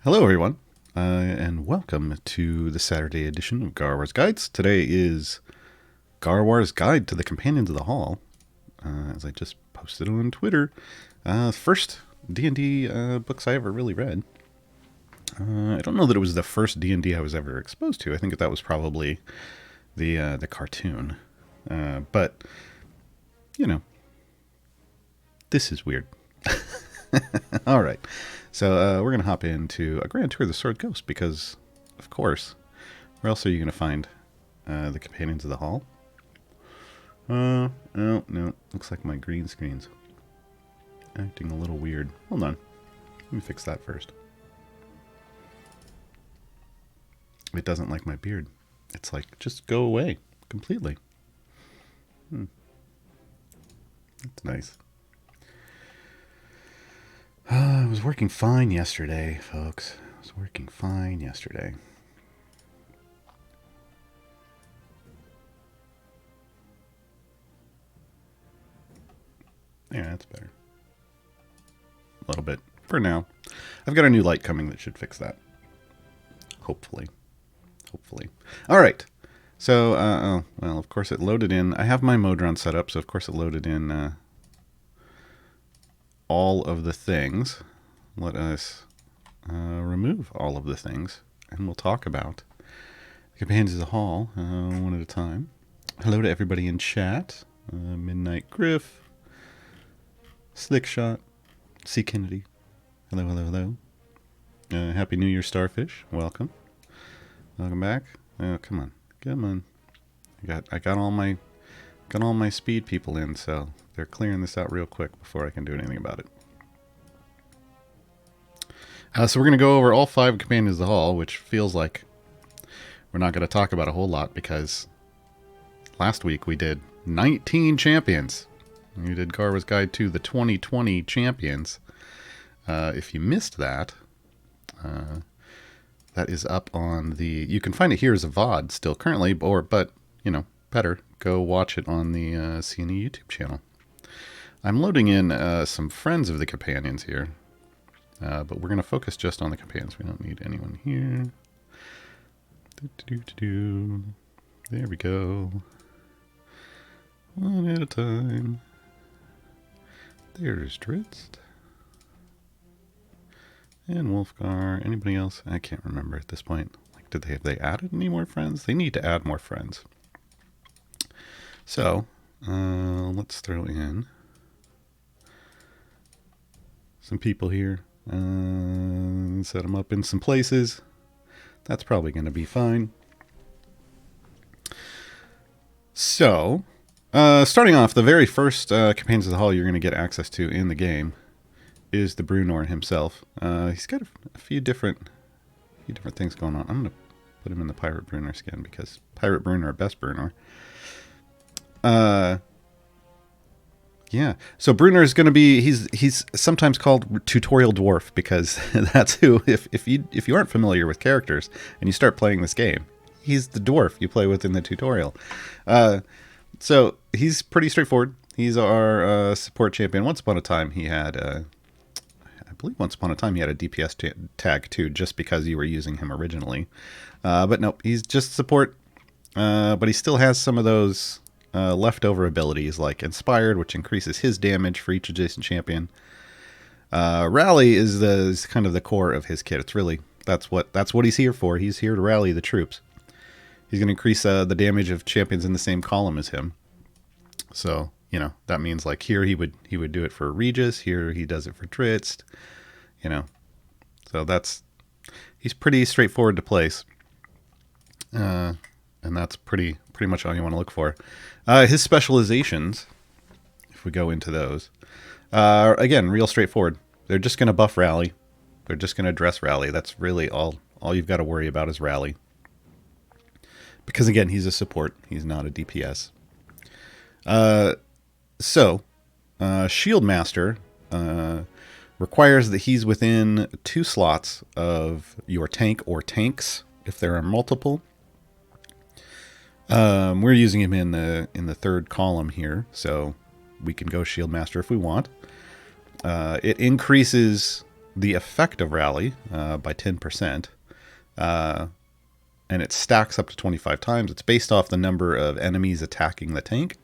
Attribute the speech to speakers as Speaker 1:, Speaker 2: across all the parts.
Speaker 1: Hello, everyone, and welcome to the Saturday edition of Gaarawarr's Guides. Today is Gaarawarr's Guide to the Companions of the Hall, as I just posted on Twitter. First D&D books I ever really read. I don't know that it was the first D&D I was ever exposed to. I think that was probably the cartoon. But, you know, this is weird. All right. So we're going to hop into a grand tour of the Sword Coast because, of course, where else are you going to find the Companions of the Hall? No. Looks like my green screen's acting a little weird. Hold on. Let me fix that first. It doesn't like my beard. It's like, just go away completely. That's nice. I was working fine yesterday, folks. I was working fine yesterday. Yeah, that's better. A little bit. For now. I've got a new light coming that should fix that. Hopefully. All right. So, well, of course it loaded in. I have my Modron set up, so of course it loaded in all of the things. Let us remove all of the things, and we'll talk about the Companions of the Hall one at a time. Hello to everybody in chat. Midnight Griff, Slickshot, C. Kennedy. Hello. Happy New Year, Starfish. Welcome back. Oh, come on. I got all my speed people in, so they're clearing this out real quick before I can do anything about it. So we're going to go over all 5 Companions of the Hall, which feels like we're not going to talk about a whole lot because last week we did 19 champions. We did Gaarawarr's Guide to the 2020 champions. If you missed that, that is up on the... You can find it here as a VOD still currently, but you know, better, go watch it on the CNE YouTube channel. I'm loading in some friends of the Companions here. But we're going to focus just on the Companions. We don't need anyone here. There we go. One at a time. There's Dritz. And Wolfgar. Anybody else? I can't remember at this point. Like, have they added any more friends? They need to add more friends. So, let's throw in some people here. Set them up in some places. That's probably going to be fine. So, starting off, the very first Companions of the Hall you're going to get access to in the game is the Bruno himself. He's got a few different things going on. I'm going to put him in the Pirate Bruno skin because Pirate Bruno are best Bruno. Yeah, so Bruno is going to be, he's sometimes called Tutorial Dwarf because that's who, if you aren't familiar with characters and you start playing this game, he's the dwarf you play with in the tutorial. So he's pretty straightforward. He's our support champion. Once upon a time he had, I believe once upon a time he had a DPS tag too, just because you were using him originally. But no, he's just support, but he still has some of those... leftover abilities like Inspired, which increases his damage for each adjacent champion. Rally is kind of the core of his kit. It's really that's what he's here for. He's here to rally the troops. He's going to increase the damage of champions in the same column as him. So you know that means like here he would do it for Regis. Here he does it for Dritz. You know, so he's pretty straightforward to place. And that's pretty much all you want to look for. His specializations, if we go into those, again, real straightforward. They're just going to buff rally. They're just going to address rally. That's really all you've got to worry about is rally. Because again, he's a support. He's not a DPS. So, Shield Master requires that he's within 2 slots of your tank or tanks, if there are multiple. We're using him in the 3rd column here, so we can go Shield Master if we want. It increases the effect of rally by 10%, and it stacks up to 25 times. It's based off the number of enemies attacking the tank.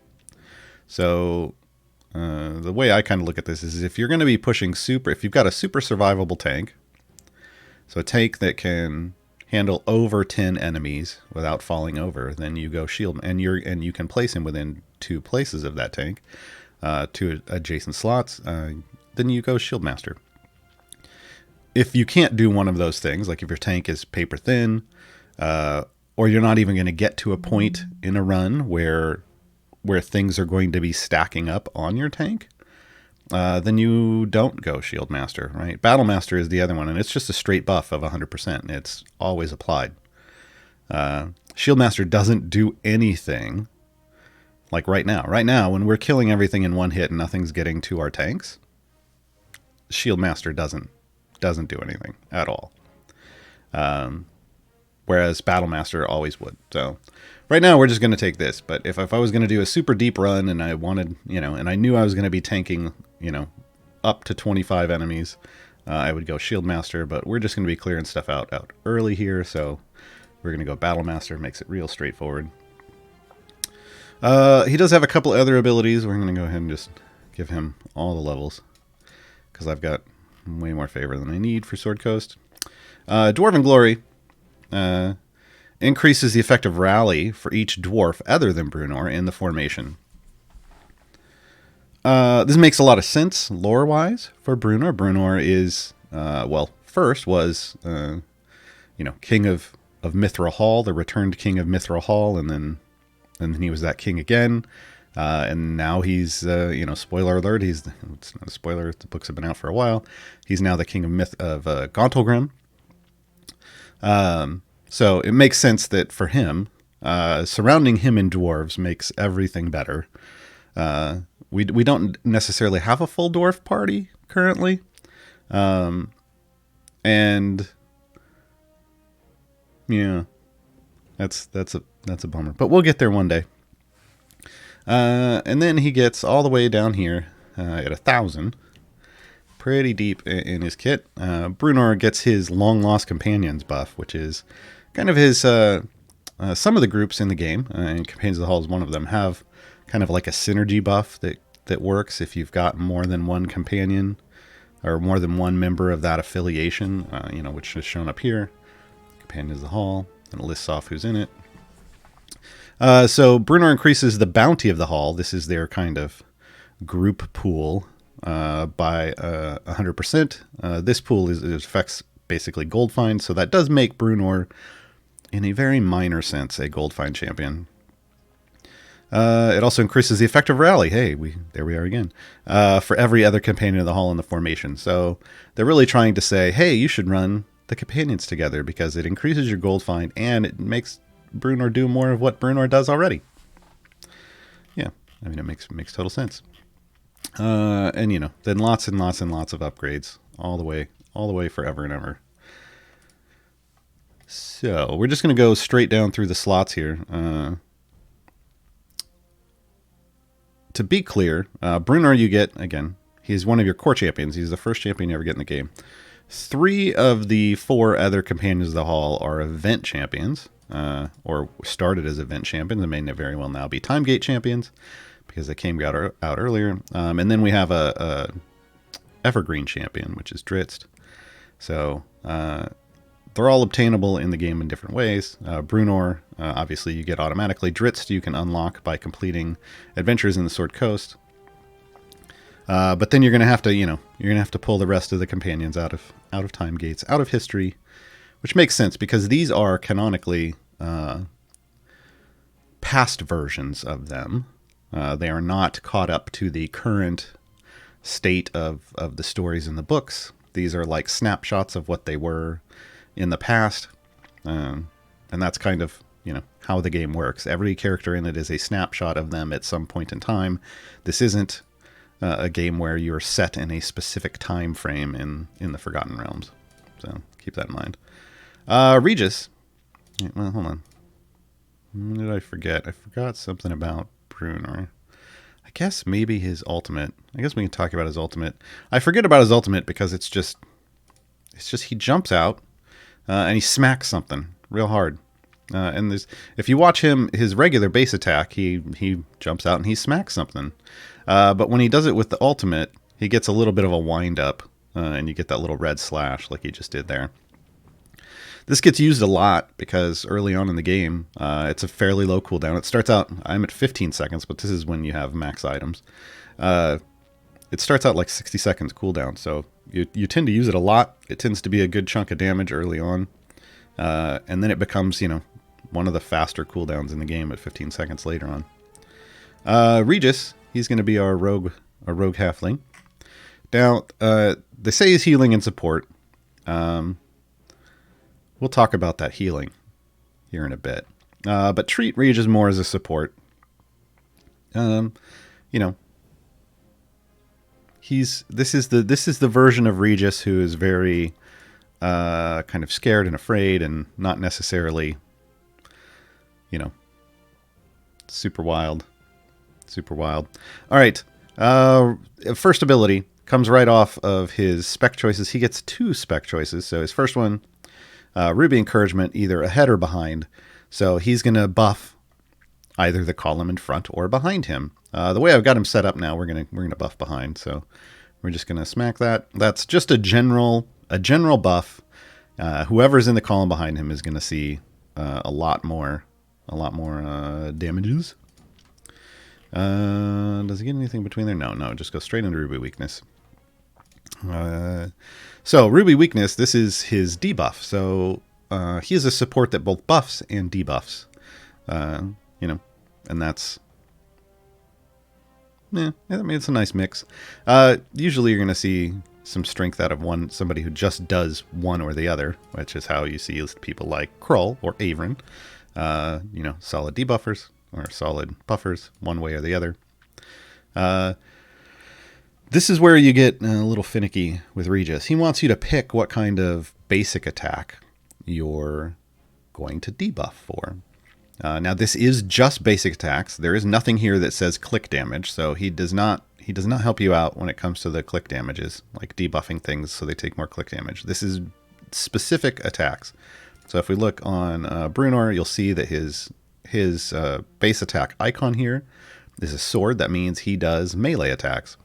Speaker 1: So the way I kind of look at this is if you're going to be pushing if you've got a super survivable tank, so a tank that can handle over 10 enemies without falling over, then you go shield, and you can place him within 2 places of that tank, 2 adjacent slots, then you go shield master. If you can't do one of those things, like if your tank is paper thin, or you're not even going to get to a point in a run where things are going to be stacking up on your tank, then you don't go Shield Master, right? Battle Master is the other one, and it's just a straight buff of 100%, and it's always applied. Shield Master doesn't do anything like right now. Right now, when we're killing everything in one hit and nothing's getting to our tanks, Shield Master doesn't do anything at all. Whereas Battle Master always would. So right now we're just going to take this. But if I was going to do a super deep run and I wanted, and I knew I was going to be tanking, up to 25 enemies, I would go Shield Master. But we're just going to be clearing stuff out early here. So we're going to go Battle Master. Makes it real straightforward. He does have a couple other abilities. We're going to go ahead and just give him all the levels, because I've got way more favor than I need for Sword Coast. Dwarven Glory increases the effect of rally for each dwarf other than Bruno in the formation. This makes a lot of sense lore-wise for Bruno. Bruno is, first was, king of Mithril Hall, the returned king of Mithril Hall, and then he was that king again. And now he's, spoiler alert, it's not a spoiler, the books have been out for a while. He's now the king of Gauntlgrim. So it makes sense that for him, surrounding him in dwarves makes everything better. We don't necessarily have a full dwarf party currently. And yeah, that's a bummer, but we'll get there one day. And then he gets all the way down here at 1,000, pretty deep in his kit. Bruno gets his long lost companions buff, which is kind of his. Some of the groups in the game, and Companions of the Hall is one of them, have kind of like a synergy buff that works if you've got more than one companion or more than one member of that affiliation, which is shown up here. Companions of the Hall, and it lists off who's in it. So Bruno increases the bounty of the Hall. This is their kind of group pool by 100%. This pool affects basically gold find, so that does make Bruno, in a very minor sense, a gold find champion. It also increases the effect of rally. Hey, there we are again. For every other companion of the Hall in the formation. So they're really trying to say, hey, you should run the companions together because it increases your gold find and it makes Bruno do more of what Bruno does already. Yeah, I mean, it makes total sense. And then lots and lots and lots of upgrades all the way forever and ever. So we're just going to go straight down through the slots here. To be clear, Bruno you get, again, he's one of your core champions. He's the first champion you ever get in the game. 3 of the 4 other companions of the Hall are event champions. Or started as event champions and may very well now be time gate champions because they came out earlier. And then we have a evergreen champion, which is Dritz. So they're all obtainable in the game in different ways. Bruno, obviously you get automatically. Dritz you can unlock by completing adventures in the Sword Coast. But then you're gonna have to pull the rest of the companions out of time gates, out of history. Which makes sense because these are canonically past versions of them. They are not caught up to the current state of the stories in the books. These are like snapshots of what they were in the past. And that's kind of, how the game works. Every character in it is a snapshot of them at some point in time. This isn't a game where you're set in a specific time frame in the Forgotten Realms. So keep that in mind. Regis. Well, hold on. What did I forget? I forgot something about Bruno. I guess maybe his ultimate. I guess we can talk about his ultimate. I forget about his ultimate because it's just It's just he jumps out and he smacks something real hard. And if you watch him, his regular base attack, he jumps out and he smacks something. But when he does it with the ultimate, he gets a little bit of a wind up, and you get that little red slash like he just did there. This gets used a lot because early on in the game, it's a fairly low cooldown. It starts out, I'm at 15 seconds, but this is when you have max items. It starts out like 60 seconds cooldown, so you tend to use it a lot. It tends to be a good chunk of damage early on, and then it becomes, one of the faster cooldowns in the game at 15 seconds later on. Regis, he's going to be our rogue halfling. Now, they say he's healing and support. We'll talk about that healing here in a bit. But treat Regis more as a support. This is the version of Regis who is very kind of scared and afraid and not necessarily, super wild. All right. First ability comes right off of his spec choices. He gets 2 spec choices. So his first one, Ruby Encouragement, either ahead or behind. So he's going to buff either the column in front or behind him. The way I've got him set up now, we're gonna buff behind. So we're just going to smack that. That's just a general buff. Whoever's in the column behind him is going to see a lot more damages. Does he get anything between there? No, just go straight into Ruby Weakness. So Ruby Weakness, this is his debuff. So he is a support that both buffs and debuffs. And that's, it's a nice mix. Usually you're going to see some strength out of somebody who just does one or the other, which is how you see people like Krull or Avron. Solid debuffers or solid buffers, one way or the other. This is where you get a little finicky with Regis. He wants you to pick what kind of basic attack you're going to debuff for. Now, this is just basic attacks. There is nothing here that says click damage, so he does not help you out when it comes to the click damages, like debuffing things so they take more click damage. This is specific attacks. So if we look on Bruno, you'll see that his base attack icon here is a sword. That means he does melee attacks.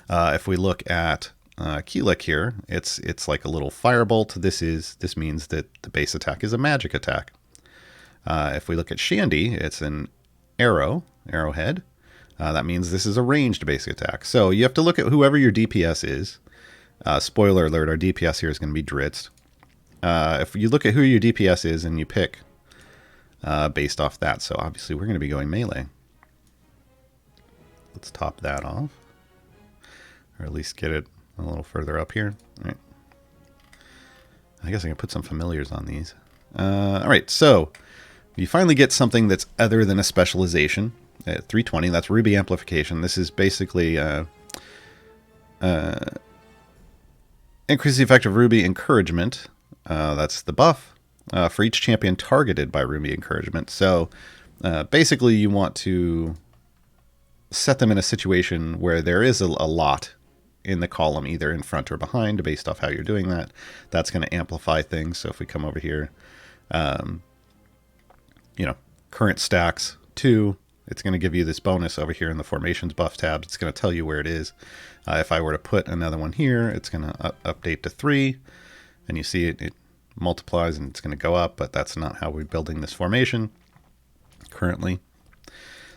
Speaker 1: If we look at Keelik here, it's like a little firebolt. This means that the base attack is a magic attack. If we look at Shandy, it's an arrowhead. That means this is a ranged basic attack. So you have to look at whoever your DPS is. Spoiler alert, our DPS here is going to be Dritz. If you look at who your DPS is and you pick based off that, so obviously we're going to be going melee. Let's top that off. Or at least get it a little further up here. All right. I guess I can put some familiars on these. All right, so you finally get something that's other than a specialization at 320. That's Ruby Amplification. This is basically increase the effect of Ruby Encouragement. That's the buff for each champion targeted by Ruby Encouragement. So basically you want to set them in a situation where there is a lot in the column, either in front or behind, based off how you're doing that. That's going to amplify things. So if we come over here, current stacks 2, it's going to give you this bonus over here in the formations buff tab. It's going to tell you where it is. If I were to put another one here, it's going to update to 3, and you see it multiplies and it's going to go up, but that's not how we're building this formation currently.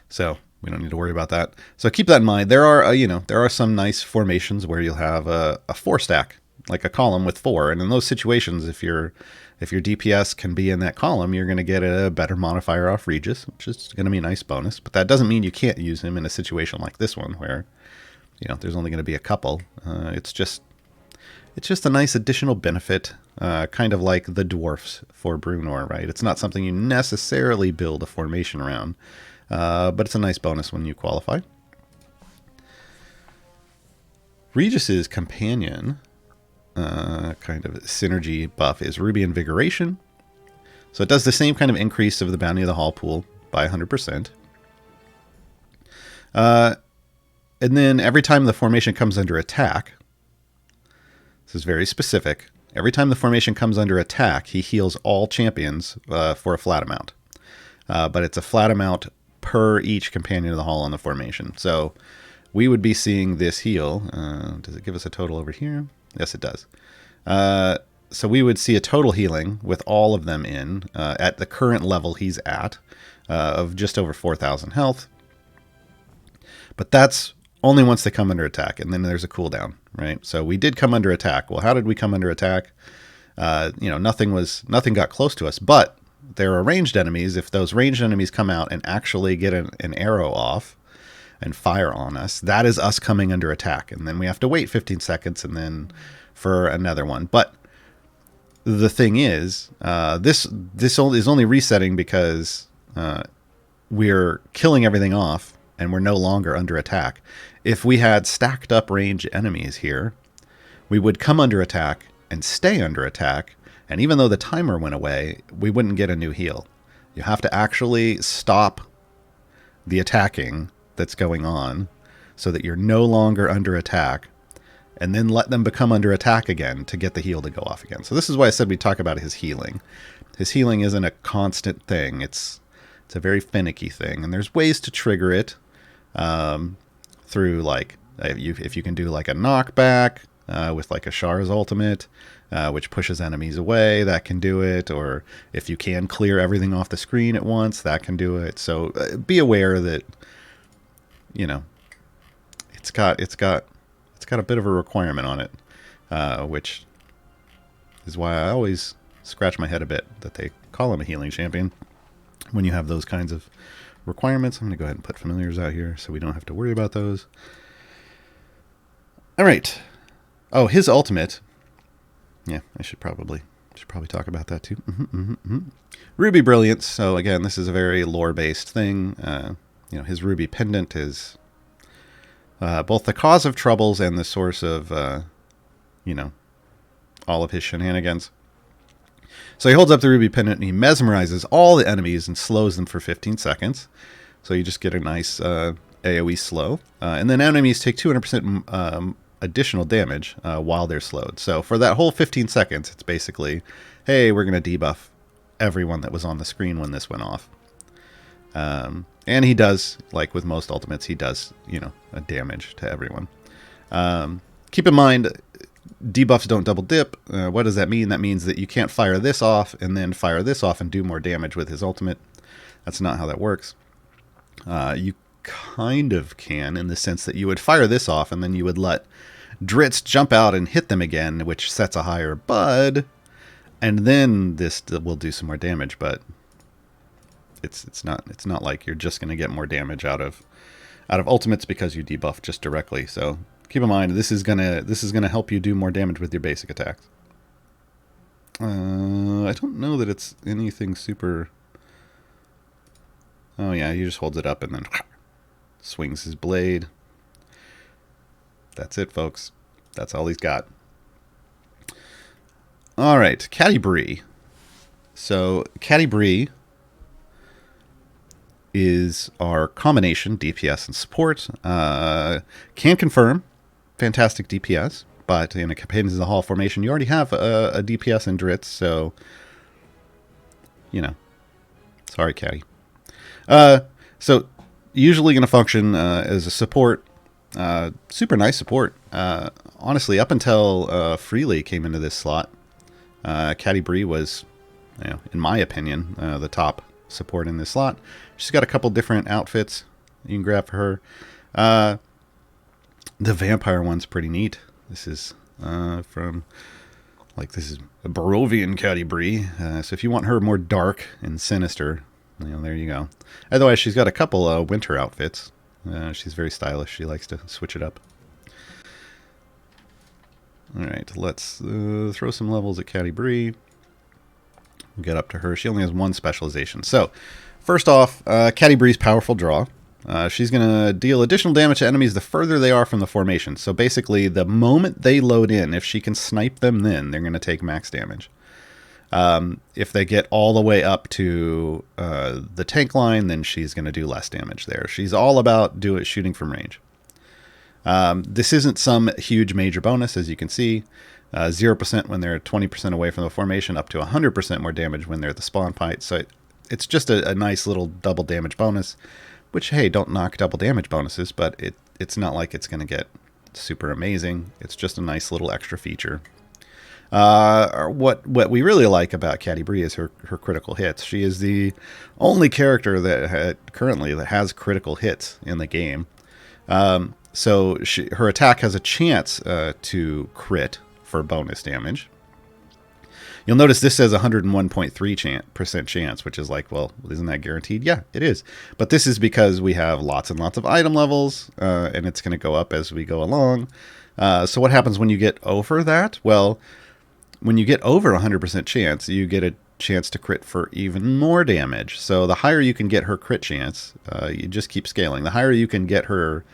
Speaker 1: So we don't need to worry about that. So keep that in mind. There are some nice formations where you'll have a 4 stack, like a column with 4. And in those situations, if your DPS can be in that column, you're going to get a better modifier off Regis, which is going to be a nice bonus. But that doesn't mean you can't use him in a situation like this one where, there's only going to be a couple. It's just a nice additional benefit, kind of like the dwarfs for Bruno, right? It's not something you necessarily build a formation around. But it's a nice bonus when you qualify. Regis's companion kind of synergy buff is Ruby Invigoration. So it does the same kind of increase of the Bounty of the Hall pool by 100%. And then every time the formation comes under attack, This is very specific. Every time the formation comes under attack, he heals all champions for a flat amount. But it's a flat amount per each companion of the hall in the formation. So we would be seeing this heal. Does it give us a total over here? Yes, it does. So we would see a total healing with all of them in at the current level he's at of just over 4,000 health. But that's only once they come under attack, and then there's a cooldown, right? So we did come under attack. Well, how did we come under attack? Nothing got close to us, but there are ranged enemies. If those ranged enemies come out and actually get an arrow off and fire on us, that is us coming under attack, and then we have to wait 15 seconds and then for another one. But the thing is, this is only resetting because we're killing everything off and we're no longer under attack. If we had stacked up range enemies here, we would come under attack and stay under attack, and even though the timer went away, we wouldn't get a new heal. You have to actually stop the attacking that's going on so that you're no longer under attack, and then let them become under attack again to get the heal to go off again. So this is why I said we talk about his healing. His healing isn't a constant thing. It's a very finicky thing, and there's ways to trigger it through, like, if you can do like a knockback with like a Char's ultimate, which pushes enemies away, that can do it. Or if you can clear everything off the screen at once, that can do it. So be aware that, it's got a bit of a requirement on it, which is why I always scratch my head a bit that they call him a healing champion when you have those kinds of requirements. I'm going to go ahead and put familiars out here so we don't have to worry about those. All right. Oh, his ultimate. Yeah, I should probably talk about that too. Ruby Brilliance. So again, this is a very lore-based thing. His ruby pendant is both the cause of troubles and the source of, all of his shenanigans. So he holds up the ruby pendant and he mesmerizes all the enemies and slows them for 15 seconds. So you just get a nice AoE slow. And then enemies take 200% additional damage while they're slowed. So for that whole 15 seconds, it's basically, hey, we're going to debuff everyone that was on the screen when this went off. And he does, like with most ultimates, he does, a damage to everyone. Keep in mind, debuffs don't double dip. What does that mean? That means that you can't fire this off and then fire this off and do more damage with his ultimate. That's not how that works. You kind of can, in the sense that you would fire this off and then you would let Dritz jump out and hit them again, which sets a higher bud, and then this will do some more damage. But it's not like you're just going to get more damage out of ultimates because you debuff just directly. So keep in mind, this is gonna help you do more damage with your basic attacks. I don't know that it's anything super. Oh yeah, he just holds it up and then swings his blade. That's it, folks. That's all he's got. All right, catti-brie. So catti-brie is our combination DPS and support. Can confirm fantastic DPS, but in a Companions of the Hall formation, you already have a DPS in Dritz, so sorry, Catti. So usually going to function as a support. Super nice support. Honestly, up until Freely came into this slot, catti-brie was, in my opinion, the top support in this slot. She's got a couple different outfits you can grab for her. The vampire one's pretty neat. This is this is a Barovian catti-brie. So if you want her more dark and sinister, there you go. Otherwise, she's got a couple winter outfits. She's very stylish. She likes to switch it up. All right, let's throw some levels at catti-brie. We'll get up to her. She only has one specialization. So, first off, catti-brie's powerful draw. She's going to deal additional damage to enemies the further they are from the formation. So basically, the moment they load in, if she can snipe them then, they're going to take max damage. If they get all the way up to the tank line, then she's going to do less damage there. She's all about shooting from range. This isn't some huge major bonus, as you can see. 0% when they're 20% away from the formation, up to 100% more damage when they're at the spawn point. So it's just a nice little double damage bonus, which, hey, don't knock double damage bonuses, but it's not like it's going to get super amazing. It's just a nice little extra feature. What we really like about catti-brie is her critical hits. She is the only character that currently that has critical hits in the game. So her attack has a chance to crit for bonus damage. You'll notice this says 101.3% chance, which is like, well, isn't that guaranteed? Yeah, it is. But this is because we have lots and lots of item levels, and it's going to go up as we go along. So what happens when you get over that? Well, when you get over 100% chance, you get a chance to crit for even more damage. So the higher you can get her crit chance, you just keep scaling. The higher you can get her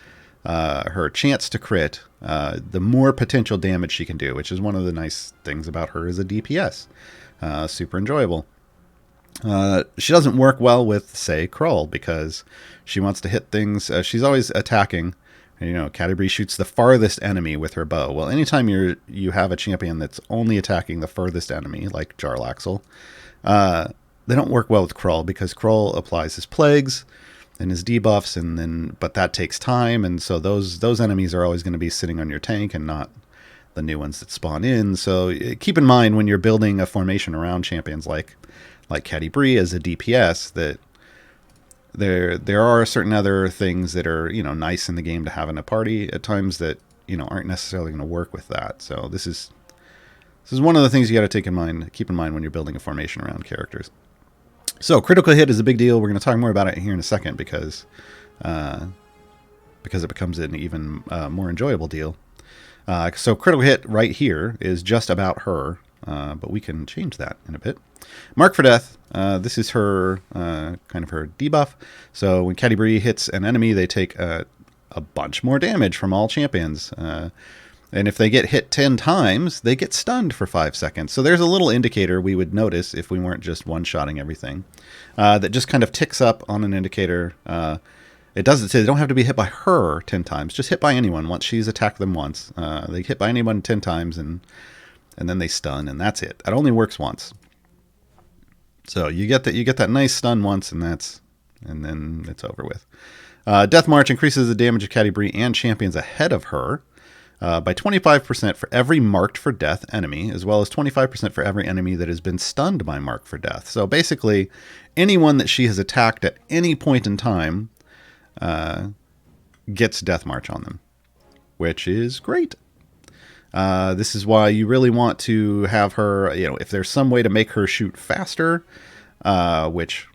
Speaker 1: chance to crit, the more potential damage she can do, which is one of the nice things about her as a DPS. Super enjoyable. She doesn't work well with, say, Krull, because she wants to hit things. She's always attacking. You know, catti-brie shoots the farthest enemy with her bow. Well, anytime you have a champion that's only attacking the furthest enemy, like Jarl Axel, they don't work well with Krull, because Krull applies his plagues and his debuffs, but that takes time, and so those enemies are always going to be sitting on your tank and not the new ones that spawn in. So keep in mind when you're building a formation around champions like catti-brie as a DPS, that there are certain other things that are, you know, nice in the game to have in a party at times that, you know, aren't necessarily going to work with that. So this is one of the things you got to keep in mind when you're building a formation around characters. So critical hit is a big deal. We're going to talk more about it here in a second because it becomes an even more enjoyable deal. So critical hit right here is just about her, but we can change that in a bit. Mark for Death. This is her kind of her debuff. So when catti-brie hits an enemy, they take a bunch more damage from all champions. And if they get hit 10 times, they get stunned for 5 seconds. So there's a little indicator we would notice if we weren't just one-shotting everything, that just kind of ticks up on an indicator. It doesn't say they don't have to be hit by her 10 times, just hit by anyone once she's attacked them once. They hit by anyone 10 times, and then they stun, and that's it. It only works once. So you get that nice stun once, and then it's over with. Death March increases the damage of catti-brie and champions ahead of her by 25% for every marked for death enemy, as well as 25% for every enemy that has been stunned by mark for death. So basically, anyone that she has attacked at any point in time gets Death March on them, which is great. This is why you really want to have her, you know, if there's some way to make her shoot faster, which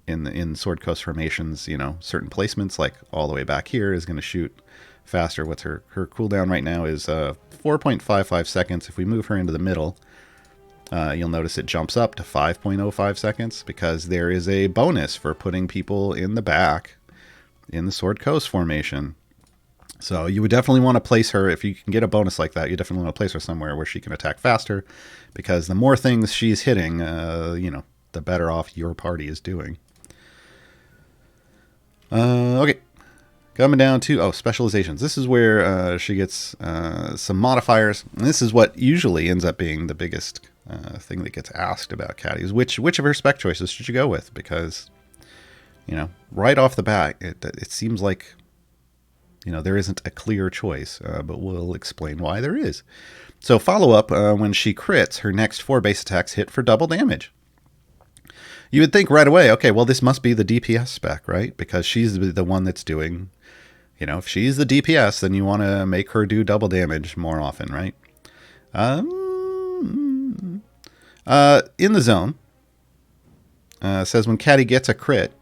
Speaker 1: in Sword Coast formations, you know, certain placements, like all the way back here, is going to shoot faster. What's her cooldown right now is 4.55 seconds. If we move her into the middle, you'll notice it jumps up to 5.05 seconds, because there is a bonus for putting people in the back in the Sword Coast formation. So you would definitely want to place her, if you can get a bonus like that, you definitely want to place her somewhere where she can attack faster, because the more things she's hitting, you know, the better off your party is doing. Okay. Coming down to, Specializations. This is where she gets some modifiers. And this is what usually ends up being the biggest thing that gets asked about Catti, is which of her spec choices should you go with? Because, you know, right off the bat, it seems like, you know, there isn't a clear choice, but we'll explain why there is. So follow-up, when she crits, her next 4 base attacks hit for double damage. You would think right away, okay, well, this must be the DPS spec, right? Because she's the one that's doing, you know, if she's the DPS, then you want to make her do double damage more often, right? In the zone, says when Catti gets a crit,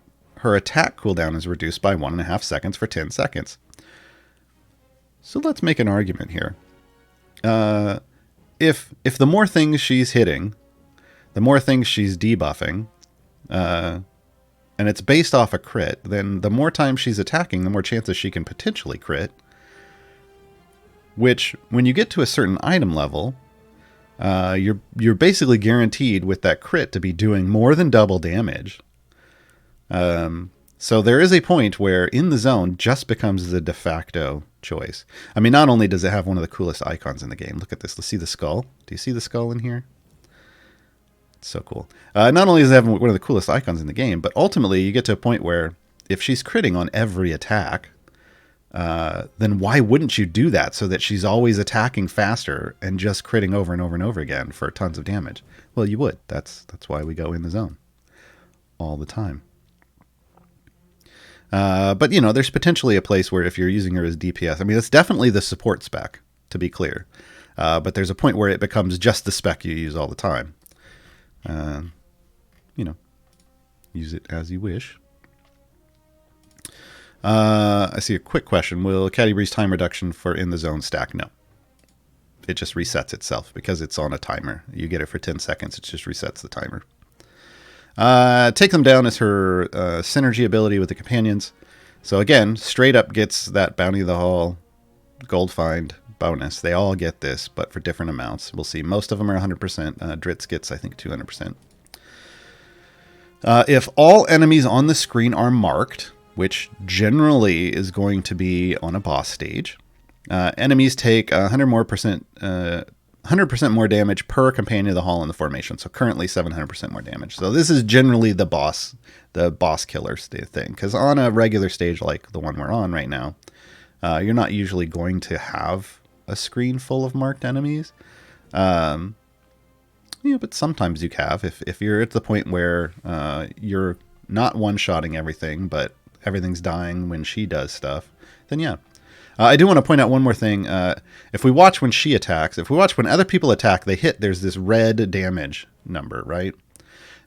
Speaker 1: her attack cooldown is reduced by 1.5 seconds for 10 seconds. So let's make an argument here. If the more things she's hitting, the more things she's debuffing, and it's based off a crit, then the more time she's attacking, the more chances she can potentially crit. Which, when you get to a certain item level, you're basically guaranteed with that crit to be doing more than double damage. So there is a point where in the zone just becomes the de facto Choice. I mean, not only does it have one of the coolest icons in the game. Look at this. Let's see the skull. Do you see the skull in here? It's so cool. Not only does it have one of the coolest icons in the game, but ultimately you get to a point where if she's critting on every attack, then why wouldn't you do that so that she's always attacking faster and just critting over and over and over again for tons of damage? Well, you would. That's why we go in the zone all the time. But, you know, there's potentially a place where if you're using her as DPS, I mean, it's definitely the support spec, to be clear. But there's a point where it becomes just the spec you use all the time. You know, use it as you wish. I see a quick question. Will catti-brie's time reduction for in the zone stack? No. It just resets itself because it's on a timer. You get it for 10 seconds. It just resets the timer. Take them down is her synergy ability with the companions. So again, straight up gets that Bounty of the Hall gold find bonus. They all get this, but for different amounts. We'll see. Most of them are 100%. Dritz gets, I think, 200%. If all enemies on the screen are marked, which generally is going to be on a boss stage, enemies take 100% more damage per companion of the hall in the formation. So currently 700% more damage. So this is generally the boss killer thing. Because on a regular stage like the one we're on right now, you're not usually going to have a screen full of marked enemies. But sometimes you have. If you're at the point where you're not one-shotting everything, but everything's dying when she does stuff, then yeah. I do want to point out one more thing. If we watch when she attacks, if we watch when other people attack, they hit, there's this red damage number, right?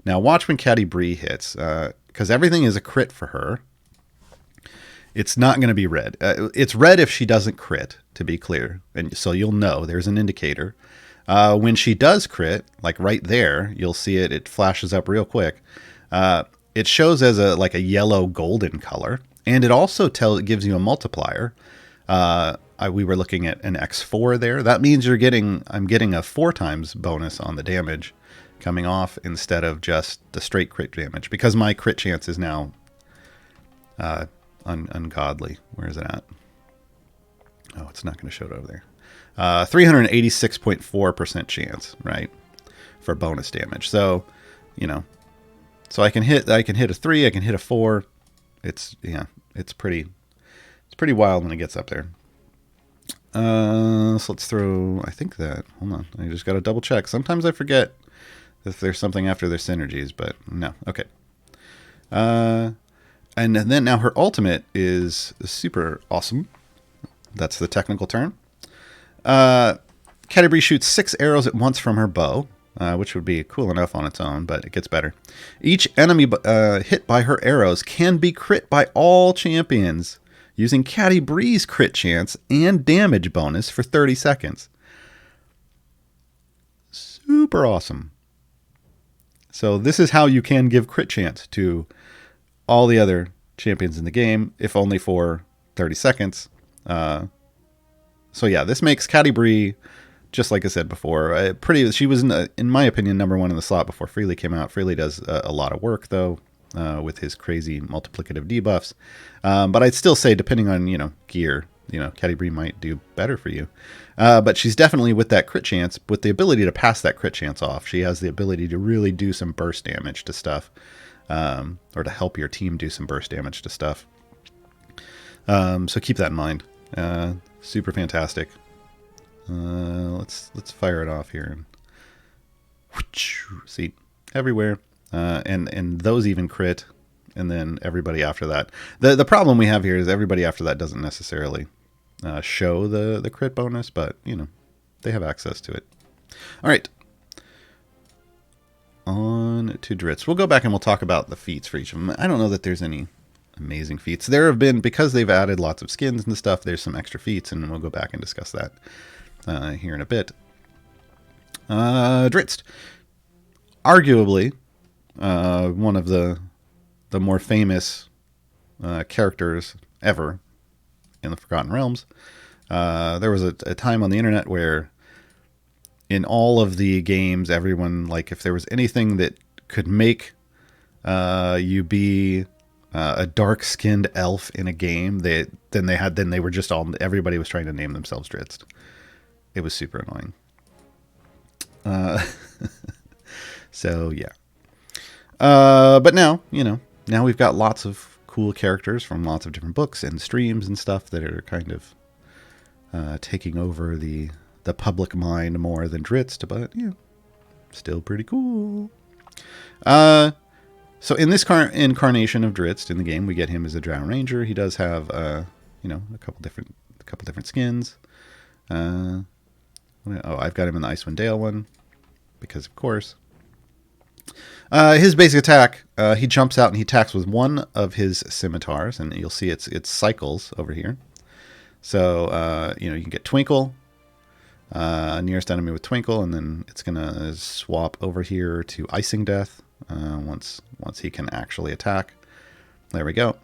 Speaker 1: Now watch when catti-brie hits, because everything is a crit for her. It's not going to be red. It's red if she doesn't crit, to be clear. And so you'll know there's an indicator. When she does crit, like right there, you'll see it. It flashes up real quick. It shows as a yellow golden color, and it also gives you a multiplier. We were looking at an X4 there. That means I'm getting a 4 times bonus on the damage coming off instead of just the straight crit damage, because my crit chance is now ungodly. Where is it at? Oh, it's not going to show it over there. 386.4% chance, right, for bonus damage. So, so I can hit a 3, I can hit a 4. It's pretty wild when it gets up there. So let's throw, hold on, I just got to double check. Sometimes I forget if there's something after their synergies, but no. Okay. And then now her ultimate is super awesome. That's the technical term. Catti-brie shoots 6 arrows at once from her bow, which would be cool enough on its own, but it gets better. Each enemy hit by her arrows can be crit by all champions using catti-brie's crit chance and damage bonus for 30 seconds. Super awesome. So this is how you can give crit chance to all the other champions in the game, if only for 30 seconds. So yeah, this makes catti-brie, just like I said before, she was, in my opinion, number 1 in the slot before Freely came out. Freely does a lot of work, though, with his crazy multiplicative debuffs. But I'd still say, depending on, gear, catti-brie might do better for you. But she's definitely, with that crit chance, with the ability to pass that crit chance off, she has the ability to really do some burst damage to stuff, or to help your team do some burst damage to stuff. So keep that in mind. Super fantastic. Let's fire it off here. See, everywhere. And those even crit, and then everybody after that. The problem we have here is everybody after that doesn't necessarily show the crit bonus, but they have access to it. All right. On to Dritz. We'll go back and we'll talk about the feats for each of them. I don't know that there's any amazing feats. There have been, because they've added lots of skins and stuff, there's some extra feats, and we'll go back and discuss that here in a bit. Dritz. Arguably, one of the more famous characters ever in the Forgotten Realms. There was a time on the internet where in all of the games, everyone, if there was anything that could make you be a dark-skinned elf in a game. Everybody was trying to name themselves Dritz. It was super annoying. So yeah. But now, now we've got lots of cool characters from lots of different books and streams and stuff that are kind of taking over the public mind more than Dritz, but still pretty cool. So in this incarnation of Dritz in the game, we get him as a Drow Ranger. He does have a couple different skins. I've got him in the Icewind Dale one because of course. His basic attack, he jumps out and he attacks with one of his scimitars, and you'll see it's cycles over here. So you can get Twinkle, nearest enemy with Twinkle, and then it's gonna swap over here to Icing Death once he can actually attack. There we go.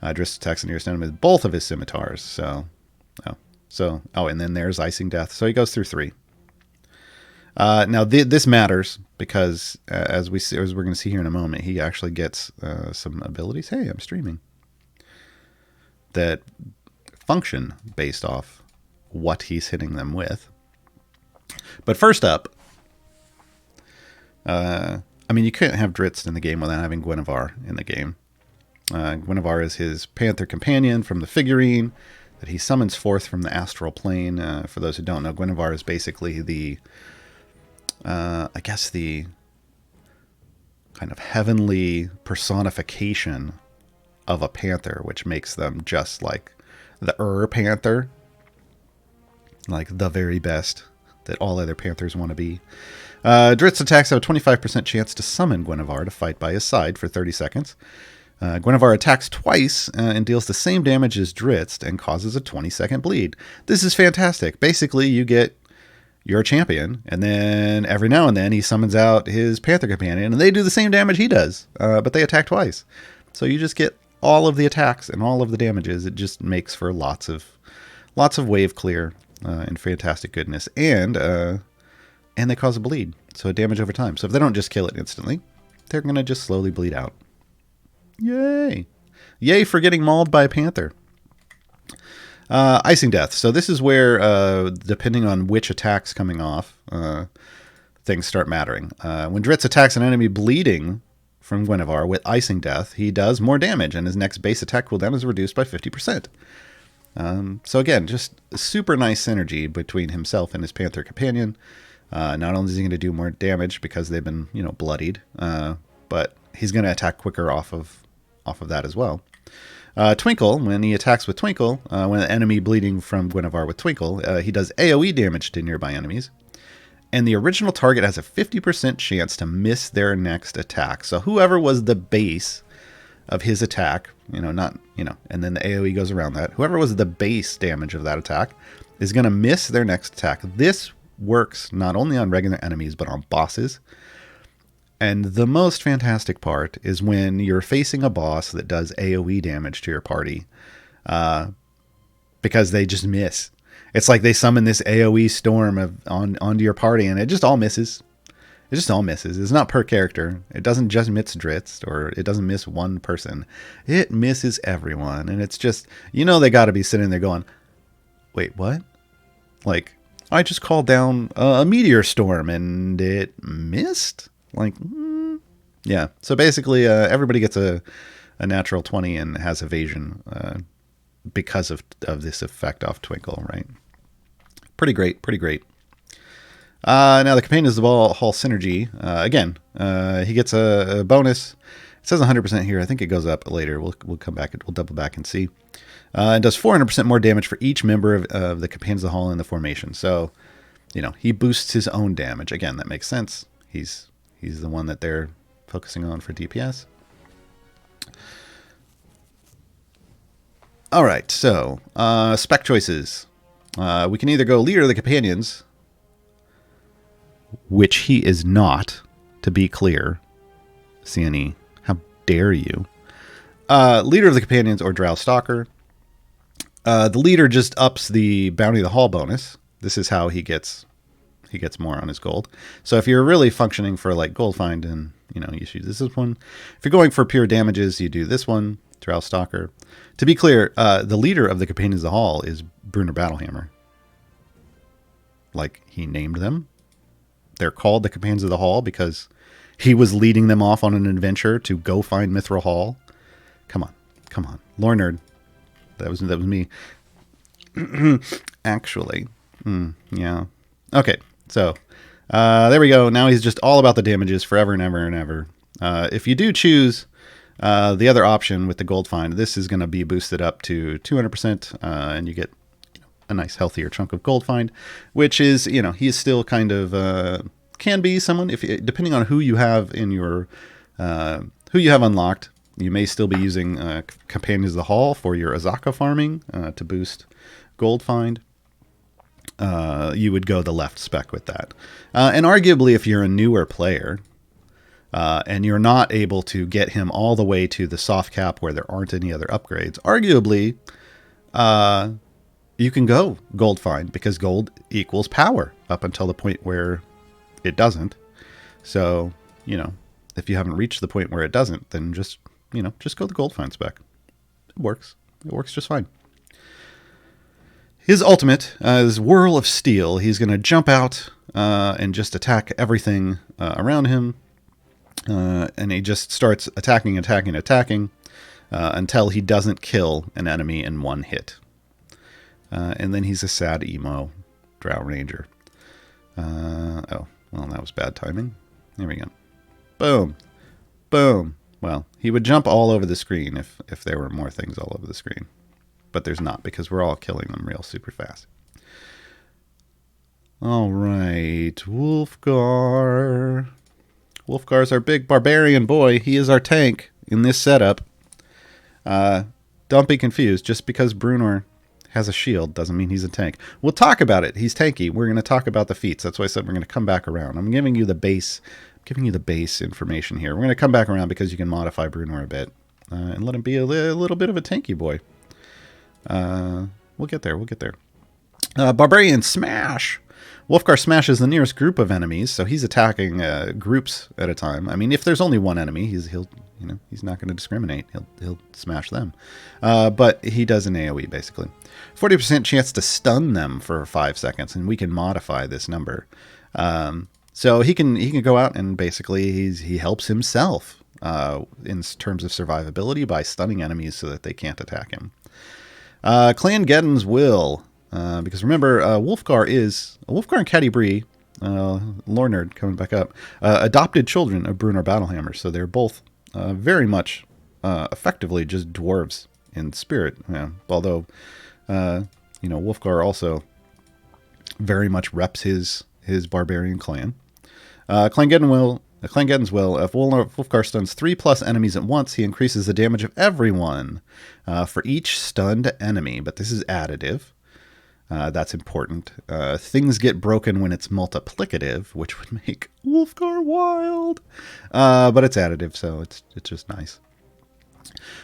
Speaker 1: Dritz attacks the nearest enemy with both of his scimitars. And then there's Icing Death. So he goes through 3. Now this matters because as we're going to see here in a moment, he actually gets some abilities. Hey, I'm streaming. That function based off what he's hitting them with. But first up, you couldn't have Dritz in the game without having Guinevere in the game. Guinevere is his panther companion from the figurine that he summons forth from the astral plane. For those who don't know, Guinevere is basically the the kind of heavenly personification of a panther, which makes them just like the panther, like the very best that all other panthers want to be. Dritz attacks have a 25% chance to summon Guinevere to fight by his side for 30 seconds. Guinevere attacks twice and deals the same damage as Dritz and causes a 20-second bleed. This is fantastic. Basically, you get your champion, and then every now and then he summons out his panther companion, and they do the same damage he does, but they attack twice. So you just get all of the attacks and all of the damages. It just makes for lots of wave clear and fantastic goodness, and they cause a bleed, so damage over time. So if they don't just kill it instantly, they're going to just slowly bleed out. Yay! Yay for getting mauled by a panther. Icing Death. So this is where, depending on which attack's coming off, things start mattering. When Dritz attacks an enemy bleeding from Guinevere with Icing Death, he does more damage, and his next base attack cooldown is reduced by 50%. So again, just super nice synergy between himself and his panther companion. Not only is he going to do more damage because they've been, bloodied, but he's going to attack quicker off of that as well. Twinkle, when he attacks with Twinkle, when an enemy bleeding from Guinevere with Twinkle, he does AoE damage to nearby enemies. And the original target has a 50% chance to miss their next attack. So whoever was the base of his attack, and then the AoE goes around that, whoever was the base damage of that attack is going to miss their next attack. This works not only on regular enemies, but on bosses. And the most fantastic part is when you're facing a boss that does AoE damage to your party, because they just miss. It's like they summon this AoE storm onto your party, and it just all misses. It just all misses. It's not per character. It doesn't just miss Dritz, or it doesn't miss one person. It misses everyone, and it's just, they got to be sitting there going, wait, what? Like, I just called down a meteor storm, and it missed? Like, yeah. So basically, everybody gets a natural 20 and has evasion because of this effect off Twinkle, right? Pretty great. Now the companions of all synergy. Again, he gets a bonus. It says 100% here. I think it goes up later. We'll come back. We'll double back and see. It does 400% more damage for each member of the companions of the hall in the formation. So, he boosts his own damage. Again, that makes sense. He's the one that they're focusing on for DPS. All right, so spec choices. We can either go leader of the companions, which he is not, to be clear. CNE, how dare you? Leader of the companions or Drow Stalker. The leader just ups the Bounty of the Hall bonus. This is how he gets he gets more on his gold. So if you're really functioning for like gold find, and you should use this one. If you're going for pure damages, you do this one, Drow Stalker. To be clear, the leader of the Companions of the Hall is Bruno Battlehammer. Like, he named them. They're called the Companions of the Hall because he was leading them off on an adventure to go find Mithril Hall. Come on, lore nerd. That was me. Actually, yeah. Okay, so there we go. Now he's just all about the damages forever and ever and ever. If you do choose the other option with the gold find, this is going to be boosted up to 200%, and you get a nice healthier chunk of gold find, which is, he is still kind of can be someone, if depending on who you have in your who you have unlocked. You may still be using Companions of the Hall for your Azaka farming to boost gold find. You would go the left spec with that. And arguably, if you're a newer player and you're not able to get him all the way to the soft cap where there aren't any other upgrades, arguably, you can go gold find because gold equals power up until the point where it doesn't. So, if you haven't reached the point where it doesn't, then just go the gold find spec. It works. It works just fine. His ultimate is Whirl of Steel. He's going to jump out and just attack everything around him. And he just starts attacking until he doesn't kill an enemy in one hit. And then he's a sad emo Drow Ranger. Oh, well, that was bad timing. There we go. Boom. Boom. Well, he would jump all over the screen if there were more things all over the screen. But there's not, because we're all killing them real super fast. All right. Wolfgar. Wolfgar's our big barbarian boy. He is our tank in this setup. Don't be confused. Just because Bruno has a shield doesn't mean he's a tank. We'll talk about it. He's tanky. We're going to talk about the feats. That's why I said we're going to come back around. I'm giving you the base information here. We're going to come back around because you can modify Bruno a bit and let him be a little bit of a tanky boy. We'll get there. Barbarian Smash. Wolfgar smashes the nearest group of enemies, so he's attacking groups at a time. I mean, if there's only one enemy, he's not going to discriminate. He'll smash them. But he does an AoE basically. 40% chance to stun them for 5 seconds, and we can modify this number. So he can go out and basically he helps himself in terms of survivability by stunning enemies so that they can't attack him. Clan Geddon's Will. Because remember, Wolfgar and catti-brie, lore nerd coming back up, adopted children of Bruno Battlehammer. So they're both very much effectively just dwarves in spirit. Yeah. Although, Wolfgar also very much reps his barbarian clan. Clan Geddon's Will. If Wolfgar stuns 3+ enemies at once, he increases the damage of everyone for each stunned enemy. But this is additive. That's important. Things get broken when it's multiplicative, which would make Wolfgar wild. But it's additive, so it's just nice.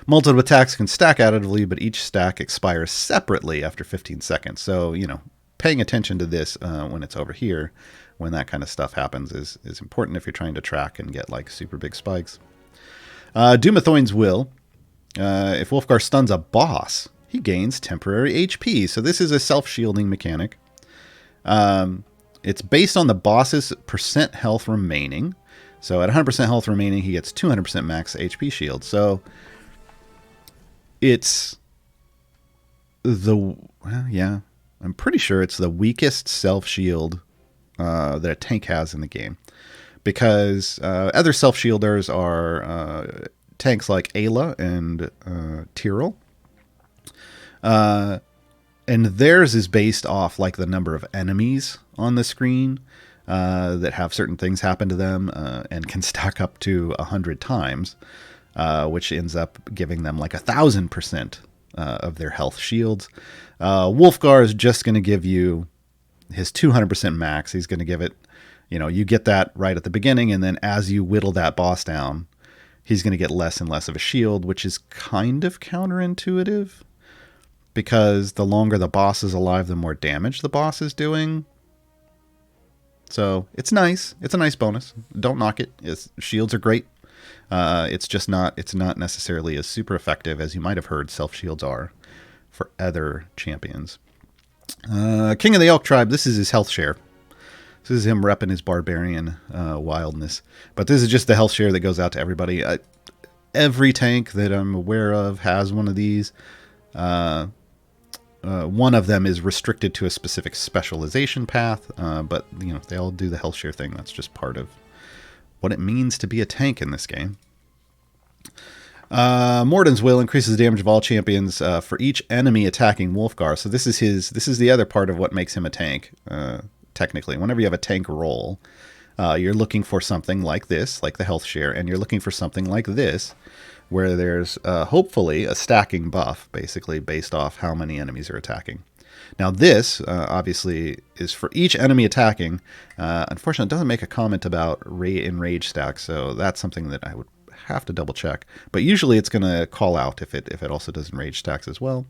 Speaker 1: Multiple attacks can stack additively, but each stack expires separately after 15 seconds. So, paying attention to this when it's over here, when that kind of stuff happens, is important if you're trying to track and get like super big spikes. Doomathoin's Will. If Wolfgar stuns a boss, he gains temporary HP. So this is a self-shielding mechanic. It's based on the boss's percent health remaining. So at 100% health remaining, he gets 200% max HP shield. So it's I'm pretty sure it's the weakest self-shield that a tank has in the game. Because other self-shielders are tanks like Ayla and Tyrell. And theirs is based off like the number of enemies on the screen that have certain things happen to them and can stack up to 100 times, which ends up giving them like 1,000% of their health shields. Wolfgar is just going to give you his 200% max. He's going to give it, you get that right at the beginning, and then as you whittle that boss down, he's going to get less and less of a shield, which is kind of counterintuitive. Because the longer the boss is alive, the more damage the boss is doing. So it's nice. It's a nice bonus. Don't knock it. Shields are great. It's just not. It's not necessarily as super effective as you might have heard self shields are for other champions. King of the Elk Tribe. This is his health share. This is him repping his barbarian wildness. But this is just the health share that goes out to everybody. Every tank that I'm aware of has one of these. One of them is restricted to a specific specialization path, but you know, they all do the health share thing. That's just part of what it means to be a tank in this game. Morden's Will increases the damage of all champions for each enemy attacking Wolfgar. So this is the other part of what makes him a tank. Technically, whenever you have a tank role, you're looking for something like this, like the health share, and you're looking for something like this, where there's hopefully a stacking buff, basically based off how many enemies are attacking. Now this, obviously, is for each enemy attacking. Unfortunately, it doesn't make a comment about enrage stacks, so that's something that I would have to double check. But usually it's going to call out if it also does enrage stacks as well.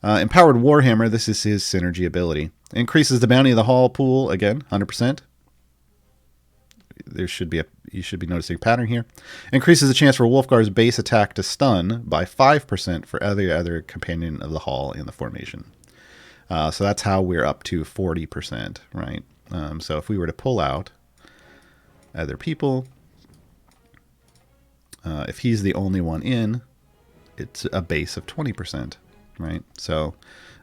Speaker 1: Empowered Warhammer, this is his synergy ability. Increases the bounty of the haul pool, again, 100%. You should be noticing a pattern here. Increases the chance for Wolfgar's base attack to stun by 5% for every other companion of the hall in the formation. So that's how we're up to 40%, right? So if we were to pull out other people, if he's the only one in, it's a base of 20%, right? So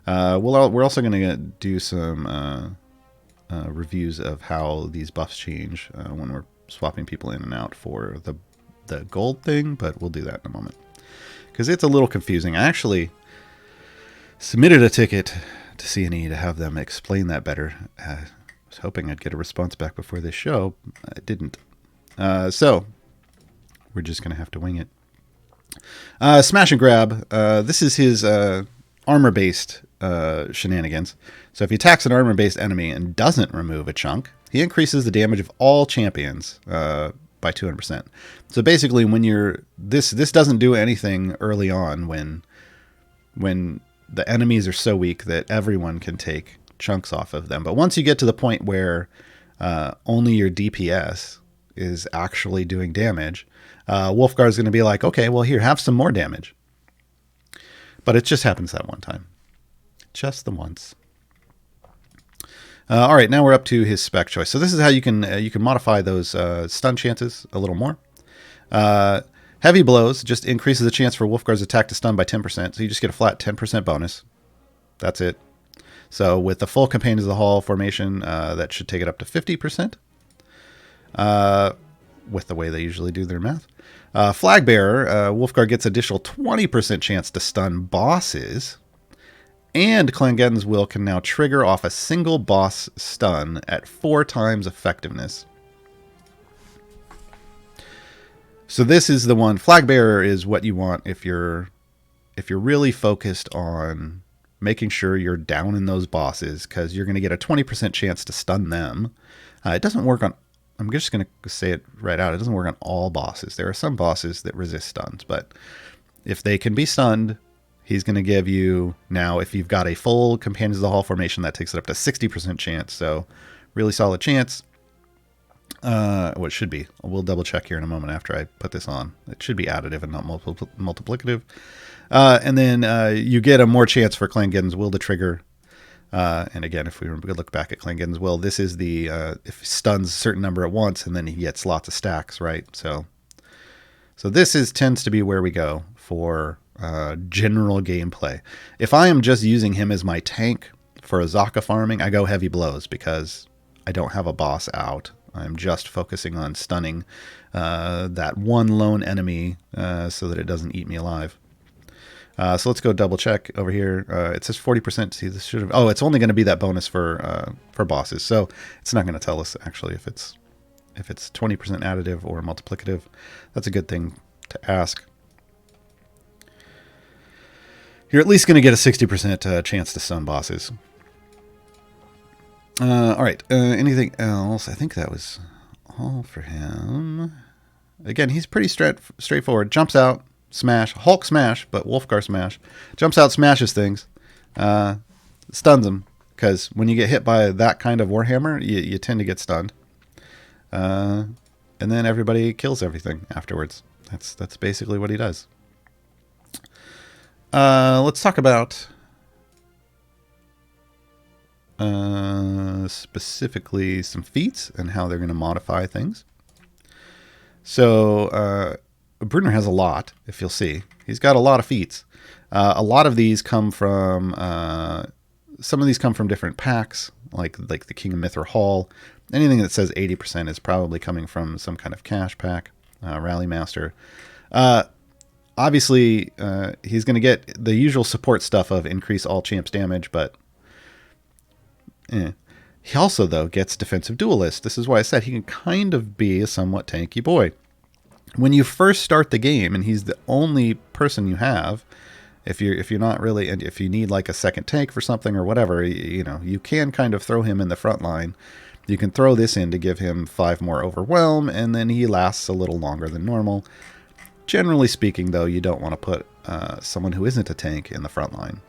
Speaker 1: we're also going to do some reviews of how these buffs change when we're swapping people in and out for the gold thing, but we'll do that in a moment because it's a little confusing. I actually submitted a ticket to C&E to have them explain that better. I was hoping I'd get a response back before this show. I didn't. So we're just going to have to wing it. Smash and Grab. This is his armor-based shenanigans. So if he attacks an armor-based enemy and doesn't remove a chunk, he increases the damage of all champions by 200%. So basically, when you're this doesn't do anything early on when the enemies are so weak that everyone can take chunks off of them. But once you get to the point where only your DPS is actually doing damage, Wolfgar is going to be like, okay, well here, have some more damage. But it just happens that one time. Just the once. All right, now we're up to his spec choice. So this is how you can modify those stun chances a little more. Heavy blows just increases the chance for Wolfgar's attack to stun by 10%. So you just get a flat 10% bonus. That's it. So with the full Companions of the Hall formation, that should take it up to 50%. With the way they usually do their math. Flag Bearer, Wolfgar gets additional 20% chance to stun bosses. And Clangeddon's Will can now trigger off a single boss stun at 4 times effectiveness. So this is the one. Flag Bearer is what you want if you're really focused on making sure you're down in those bosses, because you're going to get a 20% chance to stun them. It doesn't work on... I'm just going to say it right out. It doesn't work on all bosses. There are some bosses that resist stuns, but if they can be stunned, he's going to give you, now if you've got a full Companions of the Hall formation, that takes it up to 60% chance. So really solid chance. What should be. We'll double check here in a moment after I put this on. It should be additive and not multiplicative. And then you get a more chance for Clangeddon's Will to trigger. And again, if we look back at Clangeddon's Will, this is the if he stuns a certain number at once, and then he gets lots of stacks, right? So this tends to be where we go for general gameplay. If I am just using him as my tank for Azaka farming, I go heavy blows because I don't have a boss out. I'm just focusing on stunning that one lone enemy so that it doesn't eat me alive. So let's go double check over here. It says 40%. See, this should have... Oh, it's only going to be that bonus for bosses. So it's not going to tell us actually if it's 20% additive or multiplicative. That's a good thing to ask. You're at least going to get a 60% chance to stun bosses. All right. Anything else? I think that was all for him. Again, he's pretty straightforward. Jumps out. Smash, Hulk smash, but Wolfgar smash. Jumps out, smashes things, stuns them, because when you get hit by that kind of Warhammer, you tend to get stunned. And then everybody kills everything afterwards. That's basically what he does. Let's talk about specifically some feats and how they're going to modify things. So Bruno has a lot, if you'll see. He's got a lot of feats. A lot of these come from some of these come from different packs, like the King of Mithra Hall. Anything that says 80% is probably coming from some kind of cash pack, Rally Master. Obviously, he's going to get the usual support stuff of increase all champs damage, but he also, though, gets Defensive Duelist. This is why I said he can kind of be a somewhat tanky boy. When you first start the game, and he's the only person you have, if you're not really, and if you need like a second tank for something or whatever, you can kind of throw him in the front line. You can throw this in to give him 5 more overwhelm, and then he lasts a little longer than normal. Generally speaking, though, you don't want to put someone who isn't a tank in the front line.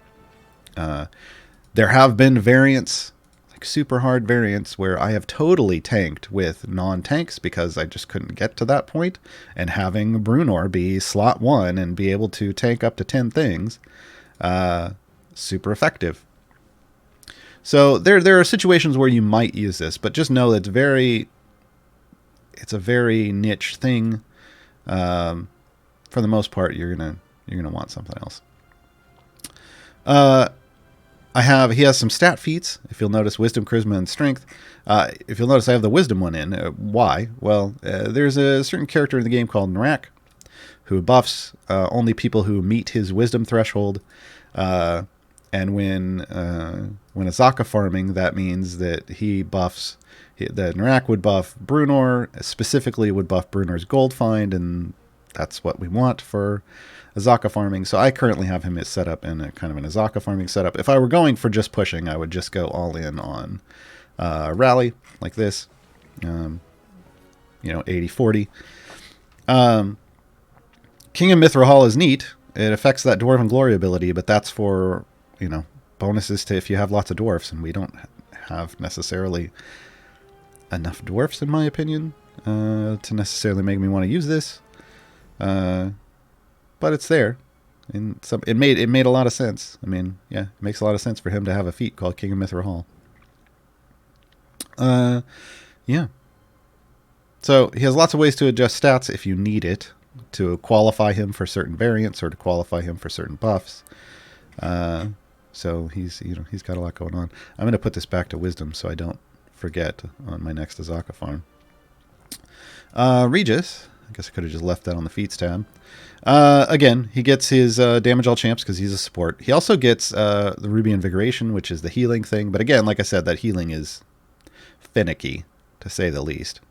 Speaker 1: There have been variants, like super hard variants, where I have totally tanked with non-tanks because I just couldn't get to that point, and having Bruno be slot 1 and be able to tank up to 10 things, super effective. So there are situations where you might use this, but just know that it's a very niche thing. For the most part, you're gonna want something else. He has some stat feats. If you'll notice, Wisdom, Charisma, and Strength. If you'll notice, I have the Wisdom one in. Why? Well, there's a certain character in the game called Narak, who buffs only people who meet his Wisdom threshold. And when Azaka farming, that means that that Narak would buff Bruno, specifically would buff Bruno's gold find, and that's what we want for Azaka farming. So I currently have him set up in a kind of an Azaka farming setup. If I were going for just pushing, I would just go all in on Rally, like this, 80-40. King of Mithra Hall is neat. It affects that Dwarven Glory ability, but that's for bonuses to if you have lots of dwarfs, and we don't have necessarily enough dwarfs, in my opinion, to necessarily make me want to use this. But it's there, and it made a lot of sense. I mean, yeah, it makes a lot of sense for him to have a feat called King of Mithra Hall. Yeah. So he has lots of ways to adjust stats if you need it, to qualify him for certain variants or to qualify him for certain buffs. So he's got a lot going on. I'm going to put this back to Wisdom so I don't forget on my next Azaka farm. Regis, I guess I could have just left that on the feats tab. Again, he gets his damage all champs because he's a support. He also gets the Ruby Invigoration, which is the healing thing. But again, like I said, that healing is finicky, to say the least.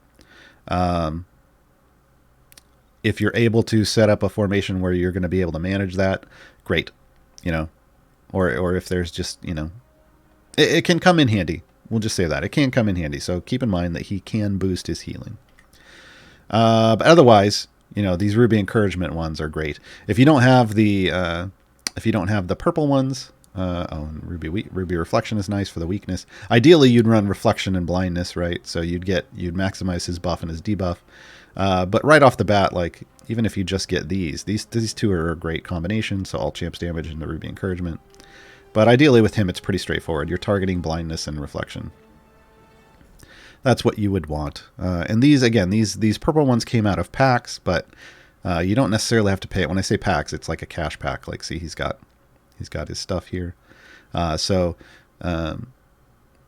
Speaker 1: If you're able to set up a formation where you're going to be able to manage that, great. Or if there's just, it can come in handy. We'll just say that. It can come in handy. So keep in mind that he can boost his healing. But otherwise, these Ruby Encouragement ones are great. If you don't have the purple ones, Ruby Reflection is nice for the weakness. Ideally, you'd run Reflection and Blindness, right? So you'd maximize his buff and his debuff. But right off the bat, like, even if you just get these two are a great combination. So all champs damage and the Ruby Encouragement. But ideally with him, it's pretty straightforward. You're targeting Blindness and Reflection. That's what you would want. And these purple ones came out of packs, but you don't necessarily have to pay it. When I say packs, it's like a cash pack. Like, see, he's got his stuff here.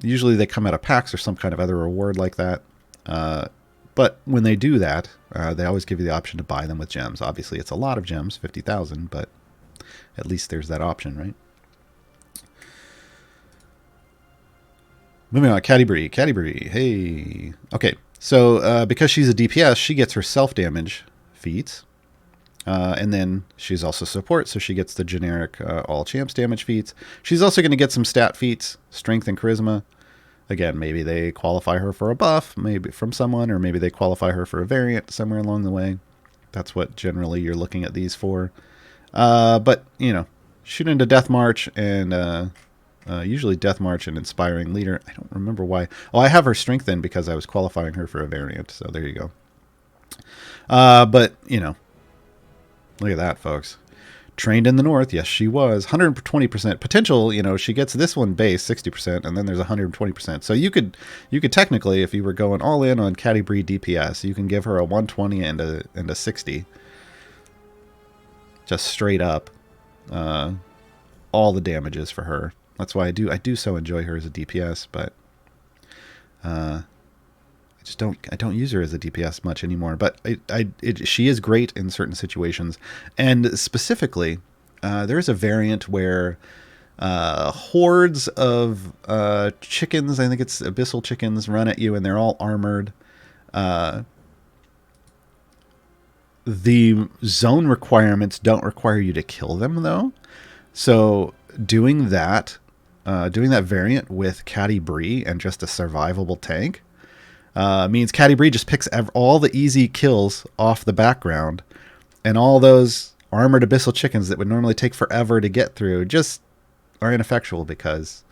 Speaker 1: Usually they come out of packs or some kind of other reward like that. But when they do that, they always give you the option to buy them with gems. Obviously, it's a lot of gems, 50,000, but at least there's that option, right? Moving on, catti-brie. Catti-brie, hey. Okay, so because she's a DPS, she gets her self-damage feats. And then she's also support, so she gets the generic all champs damage feats. She's also going to get some stat feats, strength and charisma. Again, maybe they qualify her for a buff, maybe from someone, or maybe they qualify her for a variant somewhere along the way. That's what generally you're looking at these for. But, shoot into Death March and Usually Death March and Inspiring Leader. I don't remember why. Oh, I have her strengthened because I was qualifying her for a variant. So there you go. But, you know, look at that, folks. Trained in the North. Yes, she was. 120% potential. You know, she gets this one base 60%, and then there's 120%. So you could technically, if you were going all in on catti-brie DPS, you can give her a 120 and a 60. Just straight up. All the damages for her. That's why I do so enjoy her as a DPS, but I don't use her as a DPS much anymore. But she is great in certain situations, and specifically, there is a variant where hordes of chickens, I think it's abyssal chickens, run at you, and they're all armored. The zone requirements don't require you to kill them, though. So doing that variant with catti-brie and just a survivable tank means catti-brie just picks all the easy kills off the background, and all those armored abyssal chickens that would normally take forever to get through just are ineffectual because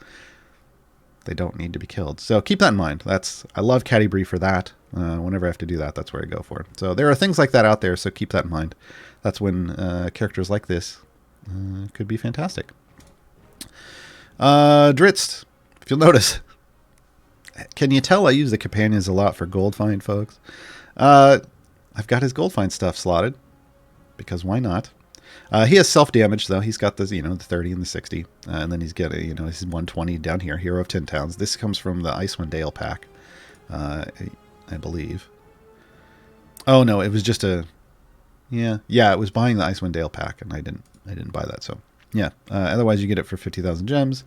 Speaker 1: they don't need to be killed. So keep that in mind. I love catti-brie for that. Whenever I have to do that, that's where I go for. So there are things like that out there, so keep that in mind. That's when characters like this could be fantastic. Dritz, if you'll notice. Can you tell I use the companions a lot for gold find, folks? I've got his gold find stuff slotted, because why not? He has self-damage, though. He's got the 30 and the 60. And then he's got his 120 down here, Hero of 10 Towns. This comes from the Icewind Dale pack, I believe. Oh, no, it was just a... Yeah, it was buying the Icewind Dale pack, and I didn't buy that, so... Yeah, otherwise you get it for 50,000 gems.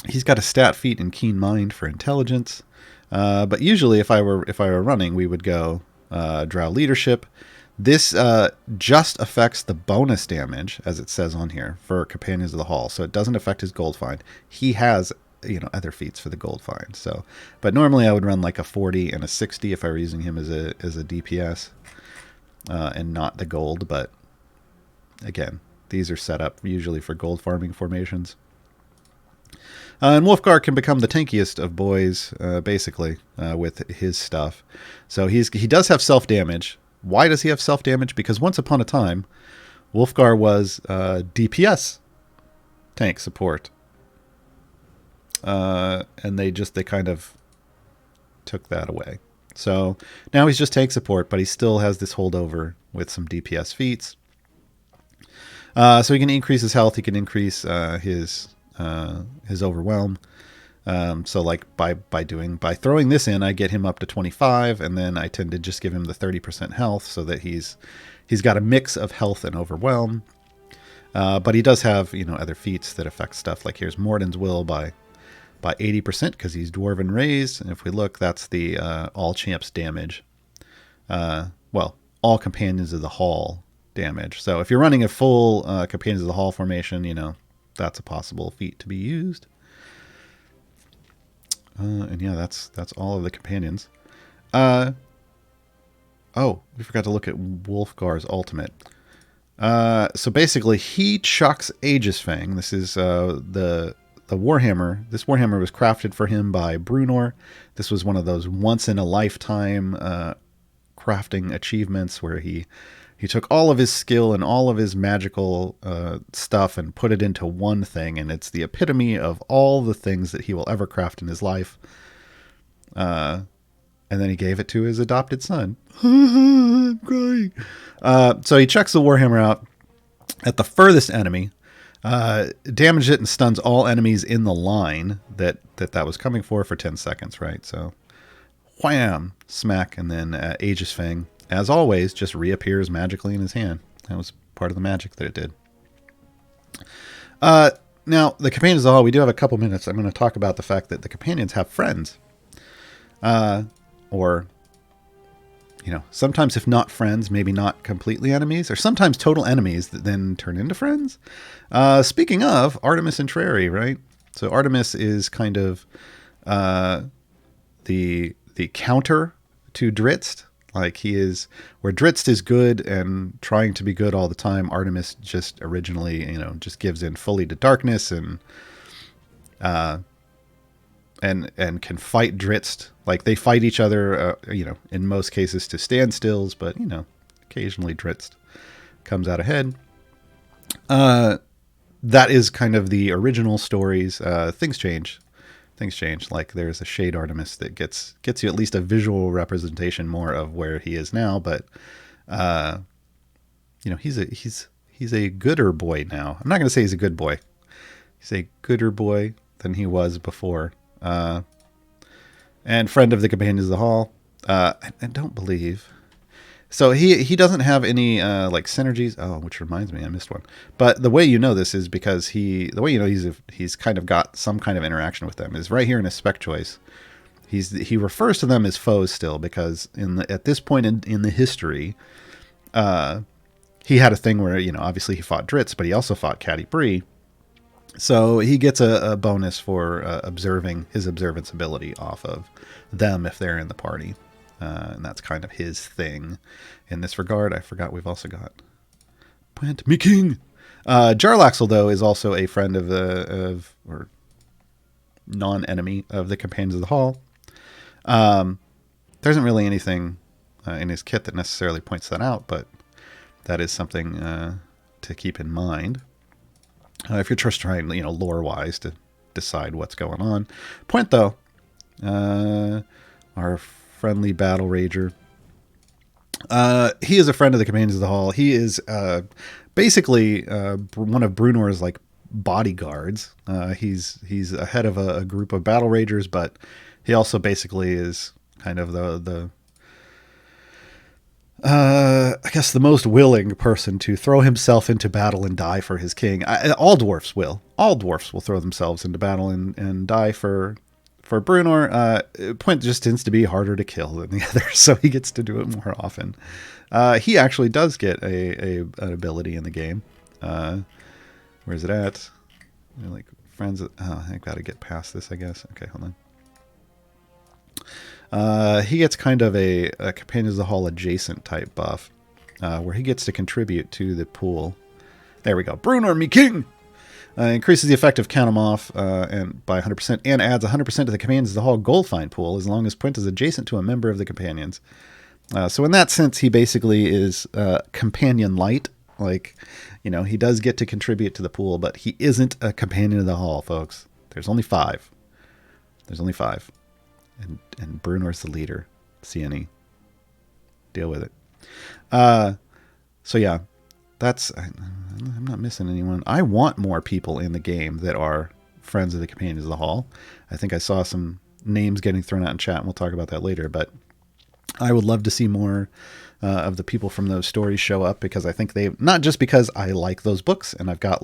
Speaker 1: He's got a stat feat and keen mind for intelligence. But usually if I were running, we would go Drow Leadership. This just affects the bonus damage, as it says on here, for Companions of the Hall. So it doesn't affect his gold find. He has, other feats for the gold find. So, but normally I would run like a 40 and a 60 if I were using him as a DPS and not the gold. But again, these are set up usually for gold farming formations. And Wolfgar can become the tankiest of boys, basically, with his stuff. So he does have self-damage. Why does he have self-damage? Because once upon a time, Wolfgar was DPS tank support. And they kind of took that away. So now he's just tank support, but he still has this holdover with some DPS feats. So he can increase his health. He can increase his overwhelm. So like by throwing this in, I get him up to 25, and then I tend to just give him the 30% health so that he's got a mix of health and overwhelm. But he does have other feats that affect stuff. Like here's Morden's Will by 80% because he's dwarven raised, and if we look, that's the all champs damage. All companions of the hall damage. So if you're running a full companions of the hall formation, that's a possible feat to be used. And yeah, that's all of the companions. Oh, we forgot to look at Wolfgar's ultimate. So basically, he chucks Aegis Fang. This is the Warhammer. This Warhammer was crafted for him by Bruno. This was one of those once-in-a-lifetime crafting achievements where he took all of his skill and all of his magical stuff and put it into one thing, and it's the epitome of all the things that he will ever craft in his life. And then he gave it to his adopted son. I'm crying. So he chucks the Warhammer out at the furthest enemy, damages it and stuns all enemies in the line that was coming for 10 seconds, right? So, wham, smack, and then Aegis Fang, as always, just reappears magically in his hand. That was part of the magic that it did. Now, the Companions of the Hall, we do have a couple minutes. I'm going to talk about the fact that the Companions have friends. Or, sometimes if not friends, maybe not completely enemies, or sometimes total enemies that then turn into friends. Speaking of, Artemis and Trary, right? So Artemis is kind of the counter to Dritz. Like he is, where Dritz is good and trying to be good all the time, Artemis just originally, just gives in fully to darkness and can fight Dritz. Like they fight each other, in most cases to standstills, but occasionally Dritz comes out ahead. That is kind of the original stories. Things change. Like there's a Shade Artemis that gets you at least a visual representation more of where he is now. But he's a gooder boy now. I'm not going to say he's a good boy. He's a gooder boy than he was before. And friend of the Companions of the Hall. I don't believe. So he doesn't have any synergies. Oh, which reminds me, I missed one. But the way you know this is because he's kind of got some kind of interaction with them is right here in his Spec Choice. He refers to them as foes still because at this point in the history, he had a thing where obviously he fought Dritz, but he also fought catti-brie. So he gets a bonus for observing his observance ability off of them if they're in the party. And that's kind of his thing in this regard. I forgot we've also got Plant Me King. Jarl Axel, though, is also a friend or non-enemy of the Companions of the Hall. There isn't really anything in his kit that necessarily points that out, but that is something to keep in mind. If you're just trying, lore-wise to decide what's going on. Point, though, our friendly battle rager. He is a friend of the Companions of the Hall. He is basically one of Bruno's bodyguards. He's ahead of a group of battle ragers, but he also basically is kind of I guess the most willing person to throw himself into battle and die for his king. All dwarfs will. All dwarfs will throw themselves into battle and die for Bruno. Point just tends to be harder to kill than the others, so he gets to do it more often. He actually does get an ability in the game. Where's it at? Friends. I got to get past this, I guess. Okay, hold on. He gets kind of a Companions of the Hall adjacent type buff, where he gets to contribute to the pool. There we go. Bruno, me king! Increases the effective count 'em off and by 100% and adds 100% to the Companions of the Hall gold find pool as long as Point is adjacent to a member of the Companions. So in that sense, he basically is companion light. He does get to contribute to the pool, but he isn't a Companion of the Hall, folks. There's only 5. And Bruno's the leader. CNE. Deal with it. So yeah, I'm not missing anyone. I want more people in the game that are friends of the Companions of the Hall. I think I saw some names getting thrown out in chat, and we'll talk about that later. But I would love to see more of the people from those stories show up, because I think not just because I like those books, and I've got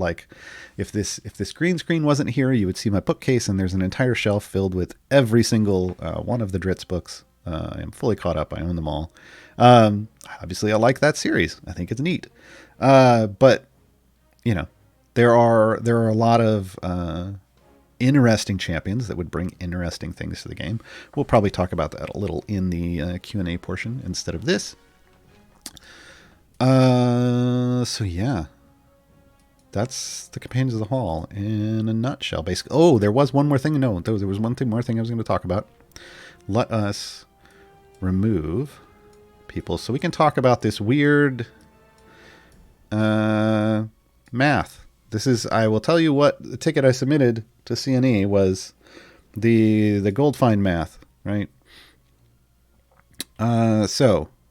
Speaker 1: if this green screen wasn't here, you would see my bookcase, and there's an entire shelf filled with every single one of the Dritz books. I am fully caught up. I own them all. Obviously, I like that series. I think it's neat. But there are a lot of interesting champions that would bring interesting things to the game. We'll probably talk about that a little in the Q&A portion instead of this. So yeah, that's the Companions of the Hall in a nutshell. Basically, there was one more thing. No, there was one more thing I was going to talk about. Let us remove people so we can talk about this weird math. I will tell you what the ticket I submitted to CNE was, the gold find math, right?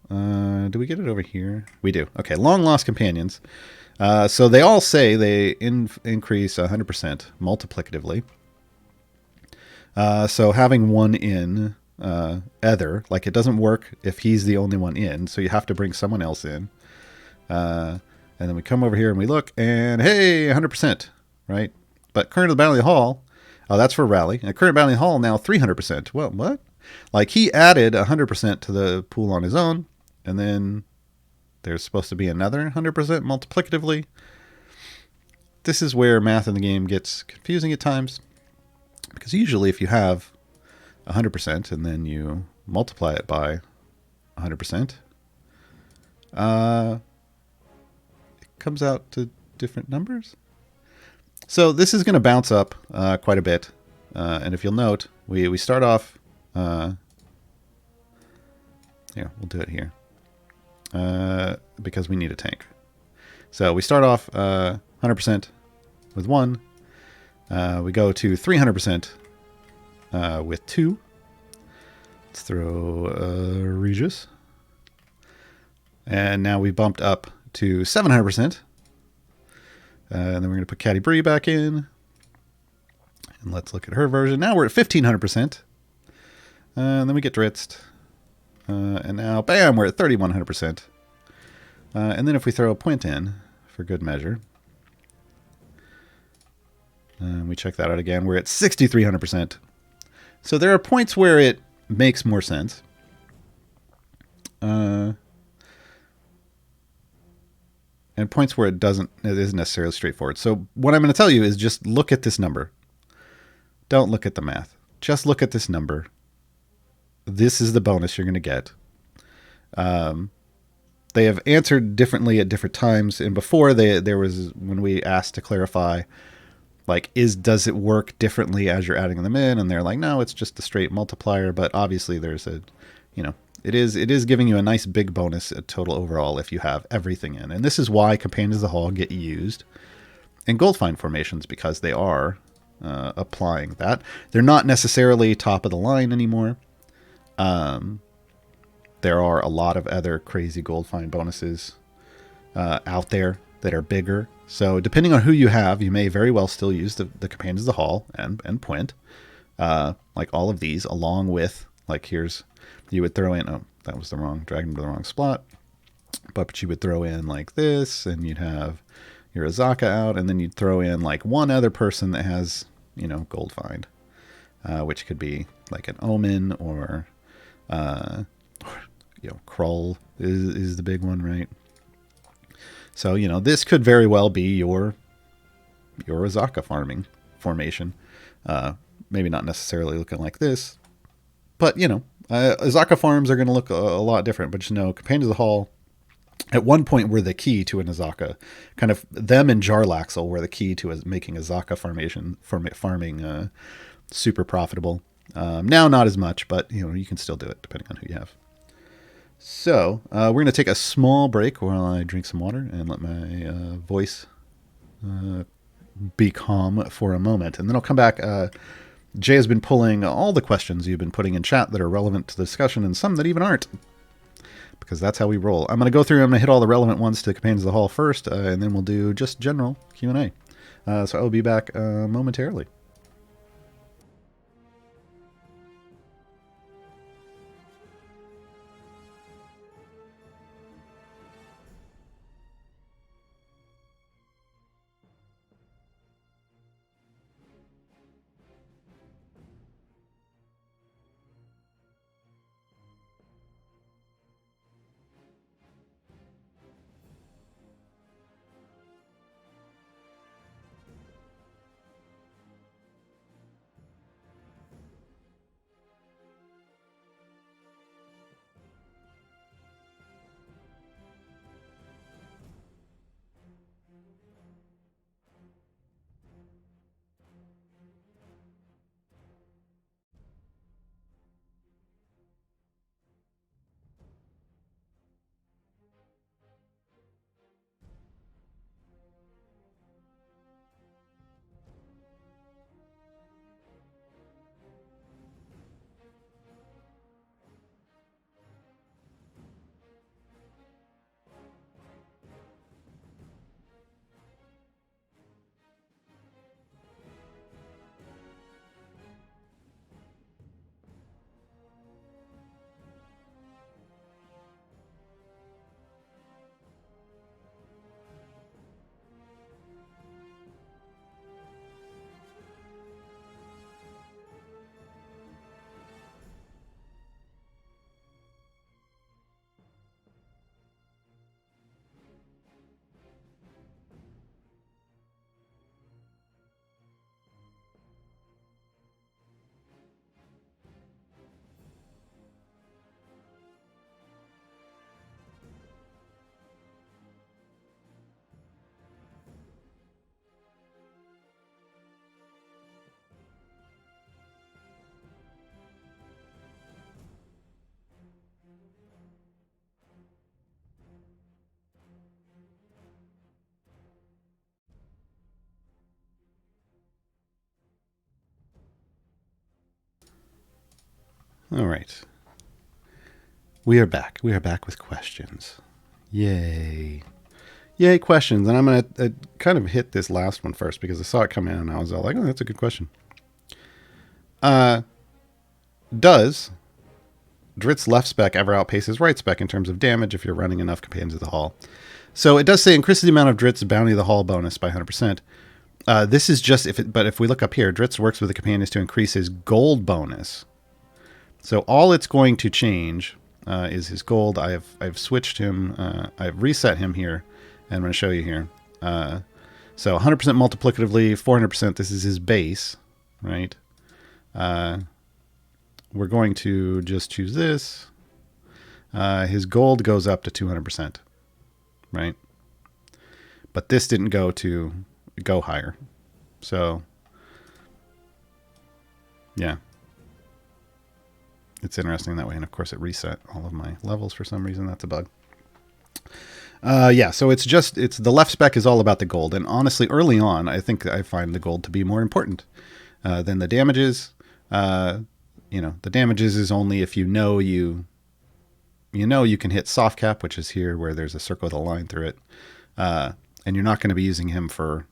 Speaker 1: Do we get it over here? We do. Okay, long lost companions. So they all say they increase 100% multiplicatively. So having one in either, it doesn't work if he's the only one in, so you have to bring someone else in. And then we come over here and we look, and hey, 100%, right? But current of the Battle Hall, that's for rally. And current Battle Hall now 300%. Well, what? He added 100% to the pool on his own, and then there's supposed to be another 100% multiplicatively. This is where math in the game gets confusing at times, because usually if you have 100% and then you multiply it by 100%. It comes out to different numbers. So this is going to bounce up quite a bit. And if you'll note, we start off... here, we'll do it here. Because we need a tank. So we start off 100% with 1. We go to 300% with 2. Let's throw Regis. And now we bumped up to 700%. And then we're going to put catti-brie back in. And let's look at her version. Now we're at 1500%. And then we get Dritz. And now, bam, we're at 3100%. And then if we throw a point in for good measure, and we check that out again, we're at 6300%. So there are points where it makes more sense. And points where it isn't necessarily straightforward. So what I'm going to tell you is just look at this number. Don't look at the math. Just look at this number. This is the bonus you're going to get. They have answered differently at different times. And before there was, when we asked to clarify, like, does it work differently as you're adding them in? And they're like, no, it's just a straight multiplier. But obviously there's it is giving you a nice big bonus total overall if you have everything in. And this is why Companions of the Hall get used in Goldfind formations, because they are applying that. They're not necessarily top of the line anymore. There are a lot of other crazy Goldfind bonuses out there that are bigger. So depending on who you have, you may very well still use the Companions of the Hall and Point. Like all of these, along with, like, you would throw in, oh, that was dragged into the wrong spot. But you would throw in like this, and you'd have your Azaka out, and then you'd throw in like one other person that has, Goldfind, which could be like an Omen or, Krull is the big one, right? So, this could very well be your Azaka farming formation. Maybe not necessarily looking like this, but, Azaka farms are going to look a lot different. But, Companions of the Hall, at one point, were the key to an Azaka. Kind of them and Jarl Axel were the key to making Azaka farming super profitable. Now, not as much, but, you can still do it depending on who you have. So, we're going to take a small break while I drink some water and let my voice be calm for a moment. And then I'll come back. Jay has been pulling all the questions you've been putting in chat that are relevant to the discussion, and some that even aren't, because that's how we roll. I'm going to go through and I'm going to hit all the relevant ones to Companions of the Hall first, and then we'll do just general Q&A. So I'll be back momentarily. All right. We are back. We are back with questions. Yay. Yay, questions. And I'm going to kind of hit this last one first because I saw it come in and I was all like, oh, that's a good question. Does Dritz left spec ever outpaces right spec in terms of damage if you're running enough Companions of the Hall? So it does say increases the amount of Dritz Bounty of the Hall bonus by 100%. This is just but if we look up here, Dritz works with the companions to increase his gold bonus. So all it's going to change is his gold. I've switched him. I've reset him here, and I'm going to show you here. So 100% multiplicatively, 400%. This is his base, right? We're going to just choose this. His gold goes up to 200%, right? But this didn't go higher. So, yeah. It's interesting that way. And of course it reset all of my levels for some reason. That's a bug. Yeah, so it's the left spec is all about the gold. And honestly, early on, I think I find the gold to be more important than the damages. The damages is only if you know you can hit soft cap, which is here where there's a circle with a line through it. And you're not going to be using him for,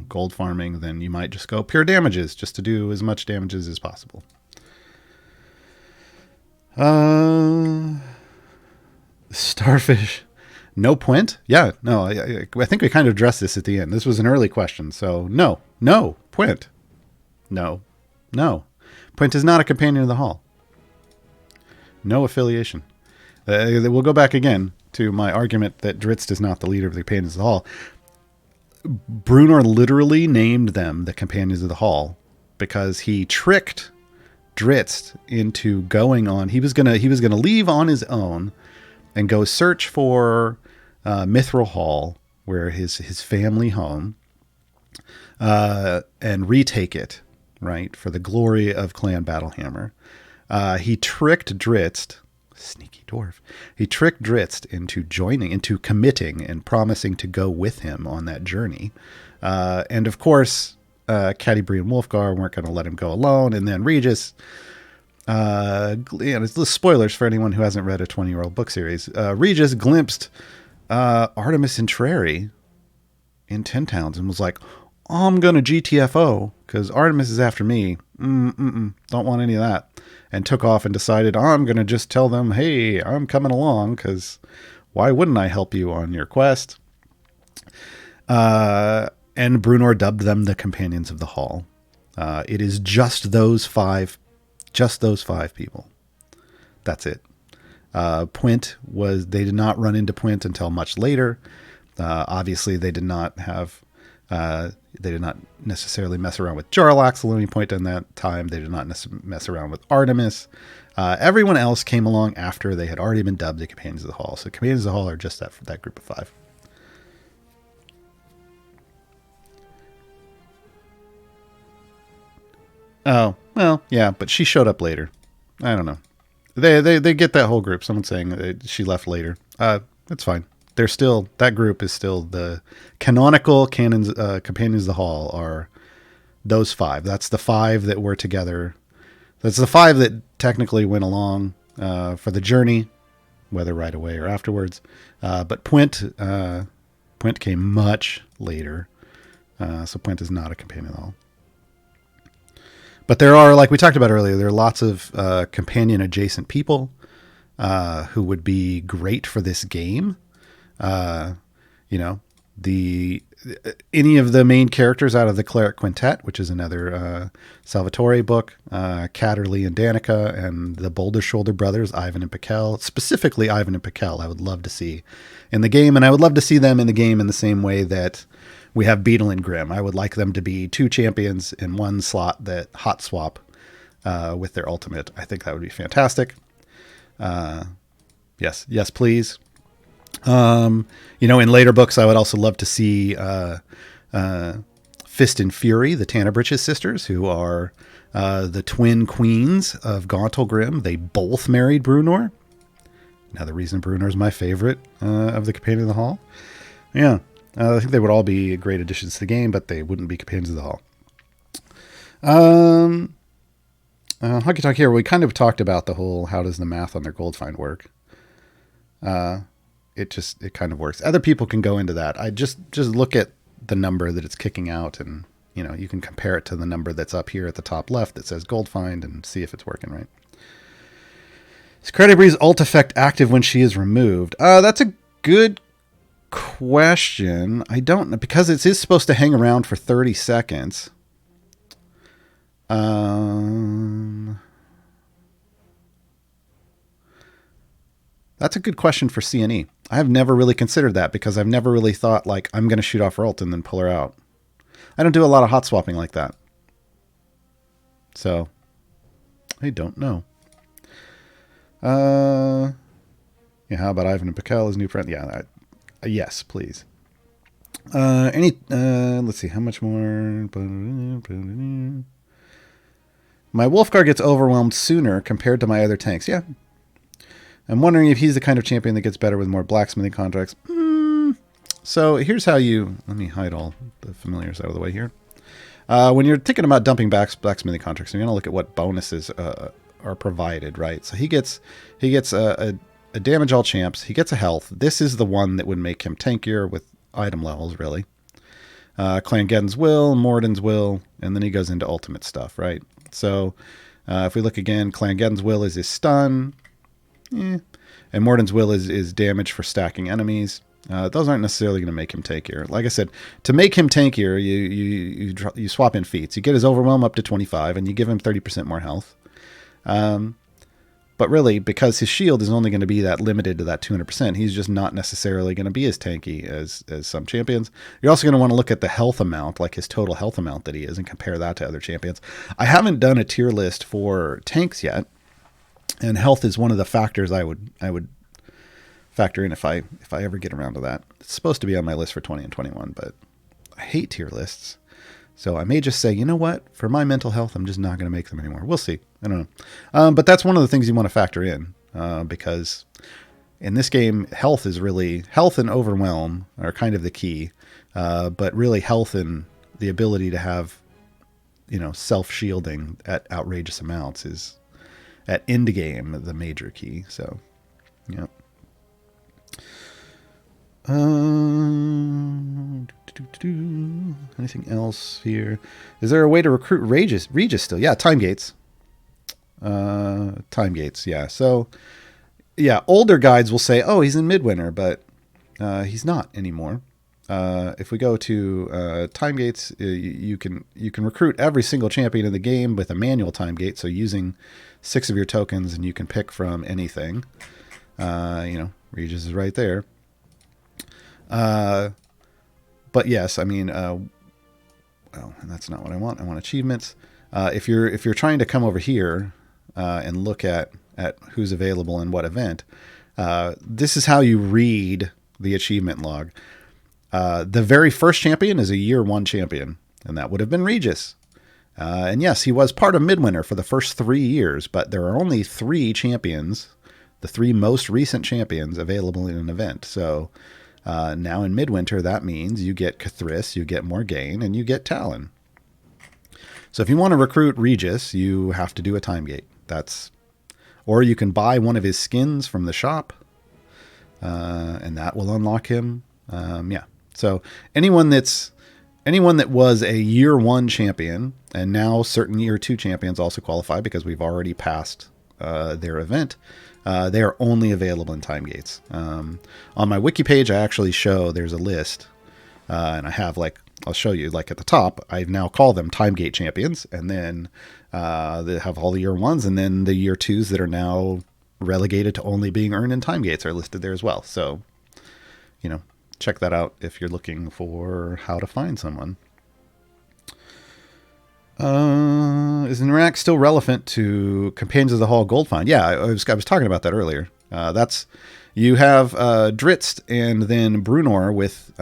Speaker 1: gold farming, then you might just go pure damages just to do as much damages as possible. Starfish. No point? Yeah, no, I think we kind of addressed this at the end. This was an early question, so no, point. No. Point is not a companion of the Hall. No affiliation. We'll go back again to my argument that Dritz is not the leader of the Companions of the Hall. Bruno literally named them the Companions of the Hall because he tricked Dritz into going on. He was gonna leave on his own and go search for Mithril Hall, where his family home, and retake it, right, for the glory of Clan Battlehammer. He tricked Dritz. Sneaky dwarf. He tricked Dritz into committing and promising to go with him on that journey. And of course, catti-brie and Wolfgar weren't going to let him go alone. And then Regis, it's the spoilers for anyone who hasn't read a 20-year-old book series. Regis glimpsed Artemis and Trary in 10 Towns and was like, I'm going to GTFO because Artemis is after me. Don't want any of that. And took off and decided, I'm going to just tell them, hey, I'm coming along because why wouldn't I help you on your quest? And Bruno dubbed them the Companions of the Hall. It is just those five people. That's it. They did not run into Puent until much later. Obviously, they did not necessarily mess around with Jarl Axel at any point in that time. They did not mess around with Artemis. Everyone else came along after they had already been dubbed the Companions of the Hall. So Companions of the Hall are just that group of 5. Oh, well, yeah, but she showed up later. I don't know. They get that whole group. Someone's saying she left later. That's fine. That group is still the canonical Companions of the Hall are those 5. That's the 5 that were together. That's the 5 that technically went along for the journey, whether right away or afterwards. But Puent came much later. So Puent is not a companion of the Hall. But there are, like we talked about earlier, there are lots of companion adjacent people who would be great for this game. Any of the main characters out of the Cleric Quintet, which is another Salvatore book, Catterley and Danica, and the Boulder Shoulder brothers, Ivan and Pikel, specifically Ivan and Pikel, I would love to see in the game. And I would love to see them in the game in the same way that we have Beetle and Grimm. I would like them to be 2 champions in one slot that hot swap with their ultimate. I think that would be fantastic. Yes, please. In later books, I would also love to see Fist and Fury, the Tanabritches sisters, who are the twin queens of Gauntlgrim. They both married Bruno. Another reason Bruno is my favorite of the Companion of the Hall. Yeah, I think they would all be great additions to the game, but they wouldn't be Companions of the Hall. Hockey Talk here, we kind of talked about the whole how does the math on their gold find work. It kind of works. Other people can go into that. I just look at the number that it's kicking out, and you can compare it to the number that's up here at the top left that says gold find and see if it's working right. Is catti-brie's ult effect active when she is removed? That's a good question. I don't know, because it is supposed to hang around for 30 seconds. That's a good question for CNE. I have never really considered that because I've never really thought like I'm going to shoot off her ult and then pull her out. I don't do a lot of hot swapping like that. So I don't know. Yeah, how about Ivan and Pakel as new friend? Yeah, yes, please. Let's see, how much more? My Wolfgard gets overwhelmed sooner compared to my other tanks. Yeah. I'm wondering if he's the kind of champion that gets better with more blacksmithing contracts. So here's how you... Let me hide all the familiars out of the way here. When you're thinking about dumping blacksmithing contracts, you're going to look at what bonuses are provided, right? So he gets a damage all champs. He gets a health. This is the one that would make him tankier with item levels, really. Clan Geddon's will, Morden's will, and then he goes into ultimate stuff, right? So if we look again, Clan Geddon's will is his stun. And Morden's will is damage for stacking enemies. Those aren't necessarily going to make him tankier. Like I said, to make him tankier, you swap in feats. You get his overwhelm up to 25, and you give him 30% more health. But really, because his shield is only going to be that limited to that 200%, he's just not necessarily going to be as tanky as some champions. You're also going to want to look at the health amount, like his total health amount that he is, and compare that to other champions. I haven't done a tier list for tanks yet, and health is one of the factors I would factor in if I ever get around to that. It's supposed to be on my list for 20 and 21, but I hate tier lists. So I may just say, you know what? For my mental health, I'm just not going to make them anymore. We'll see. I don't know. But that's one of the things you want to factor in because in this game, health and overwhelm are kind of the key. But really health and the ability to have, self-shielding at outrageous amounts is at end game the major key. So, yeah. Anything else here? Is there a way to recruit Regis still? Yeah, time gates. Yeah. So, yeah, older guides will say, "Oh, he's in Midwinter," but he's not anymore. If we go to time gates, you can recruit every single champion in the game with a manual time gate. So using 6 of your tokens, and you can pick from anything. Regis is right there. But yes, I mean, well, and that's not what I want. I want achievements. If you're trying to come over here and look at who's available in what event, this is how you read the achievement log. The very first champion is a year 1 champion, and that would have been Regis. And yes, he was part of Midwinter for the first 3 years, but there are only 3 champions, the 3 most recent champions available in an event. So now in Midwinter, that means you get Cthulhu, you get Morgaine, and you get Talon. So if you want to recruit Regis, you have to do a time gate. Or you can buy one of his skins from the shop, and that will unlock him. Yeah. So anyone that was a year 1 champion, and now certain year 2 champions also qualify because we've already passed their event. They are only available in time gates. On my wiki page, I actually show there's a list, and I have I'll show you at the top. I now call them time gate champions, and then they have all the year 1s, and then the year 2s that are now relegated to only being earned in time gates are listed there as well. So, check that out if you're looking for how to find someone. Is Narak still relevant to Companions of the Hall Gold Find? Yeah, I was talking about that earlier. You have Dritz and then Bruno with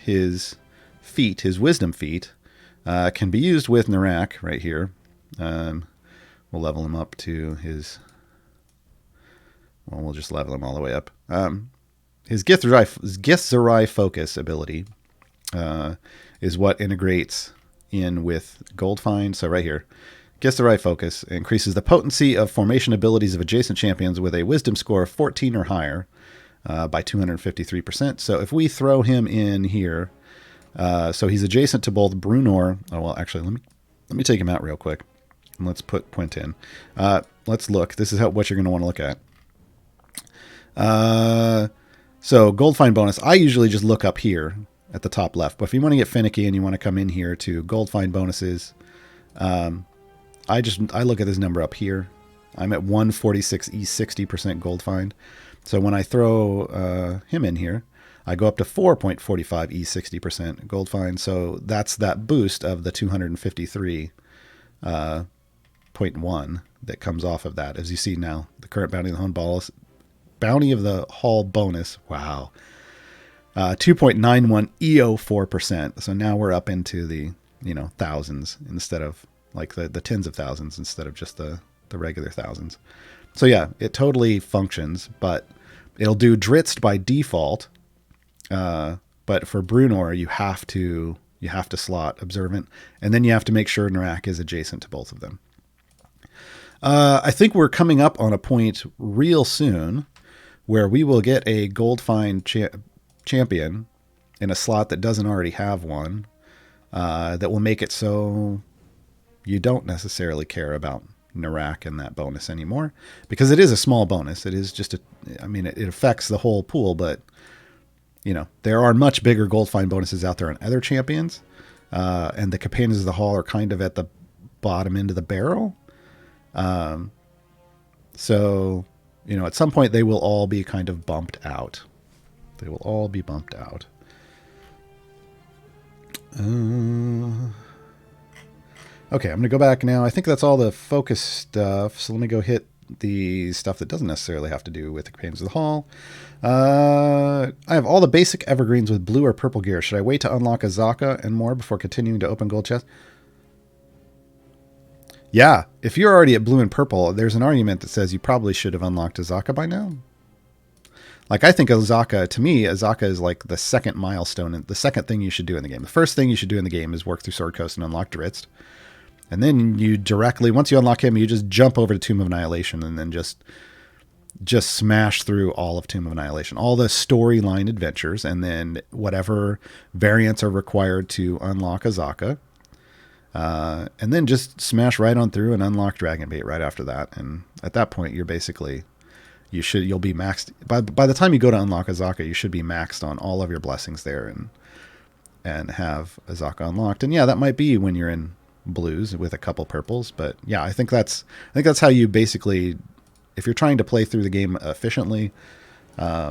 Speaker 1: his feat, his wisdom feat, can be used with Narak right here. We'll level him up to his... Well, we'll just level him all the way up. His Githzerai focus ability is what integrates in with Gold Find. So right here, gets the right focus, increases the potency of formation abilities of adjacent champions with a wisdom score of 14 or higher by 253%. So if we throw him in here, so he's adjacent to both Bruno. Oh, well, actually, let me take him out real quick. And let's put Point in. Let's look. This is what you're going to want to look at. So gold find bonus. I usually just look up here at the top left. But if you want to get finicky and you want to come in here to gold find bonuses, I look at this number up here. I'm at 146 E60% gold find. So when I throw him in here, I go up to 4.45 E60% gold find. So that's that boost of the 253.1 that comes off of that. As you see now, the current bounty of the Hall bonus. Wow. 2.91 EO4%. So now we're up into the, thousands instead of like the tens of thousands instead of just the regular thousands. So yeah, it totally functions, but it'll do Dritz by default. But for Bruno, you have to slot Observant, and then you have to make sure Narak is adjacent to both of them. I think we're coming up on a point real soon where we will get a gold find champion in a slot that doesn't already have one, that will make it so you don't necessarily care about Narak and that bonus anymore, because it is a small bonus. It is just it affects the whole pool, but there are much bigger gold find bonuses out there on other champions, and the Companions of the Hall are kind of at the bottom end of the barrel. So, at some point they will all be kind of bumped out. They will all be bumped out. Okay, I'm going to go back now. I think that's all the focus stuff. So let me go hit the stuff that doesn't necessarily have to do with the Companions of the Hall. I have all the basic evergreens with blue or purple gear. Should I wait to unlock Azaka and more before continuing to open gold chests? Yeah, if you're already at blue and purple, there's an argument that says you probably should have unlocked Azaka by now. Like, I think to me, Azaka is like the second milestone, the second thing you should do in the game. The first thing you should do in the game is work through Sword Coast and unlock Dritz. And then you once you unlock him, you just jump over to Tomb of Annihilation and then just smash through all of Tomb of Annihilation, all the storyline adventures, and then whatever variants are required to unlock Azaka. And then just smash right on through and unlock Dragonbait right after that. And at that point, you're basically, you'll be maxed. By the time you go to unlock Azaka, you should be maxed on all of your blessings there and have Azaka unlocked. And yeah, that might be when you're in blues with a couple purples, but yeah, I think that's how you basically, if you're trying to play through the game efficiently, yeah,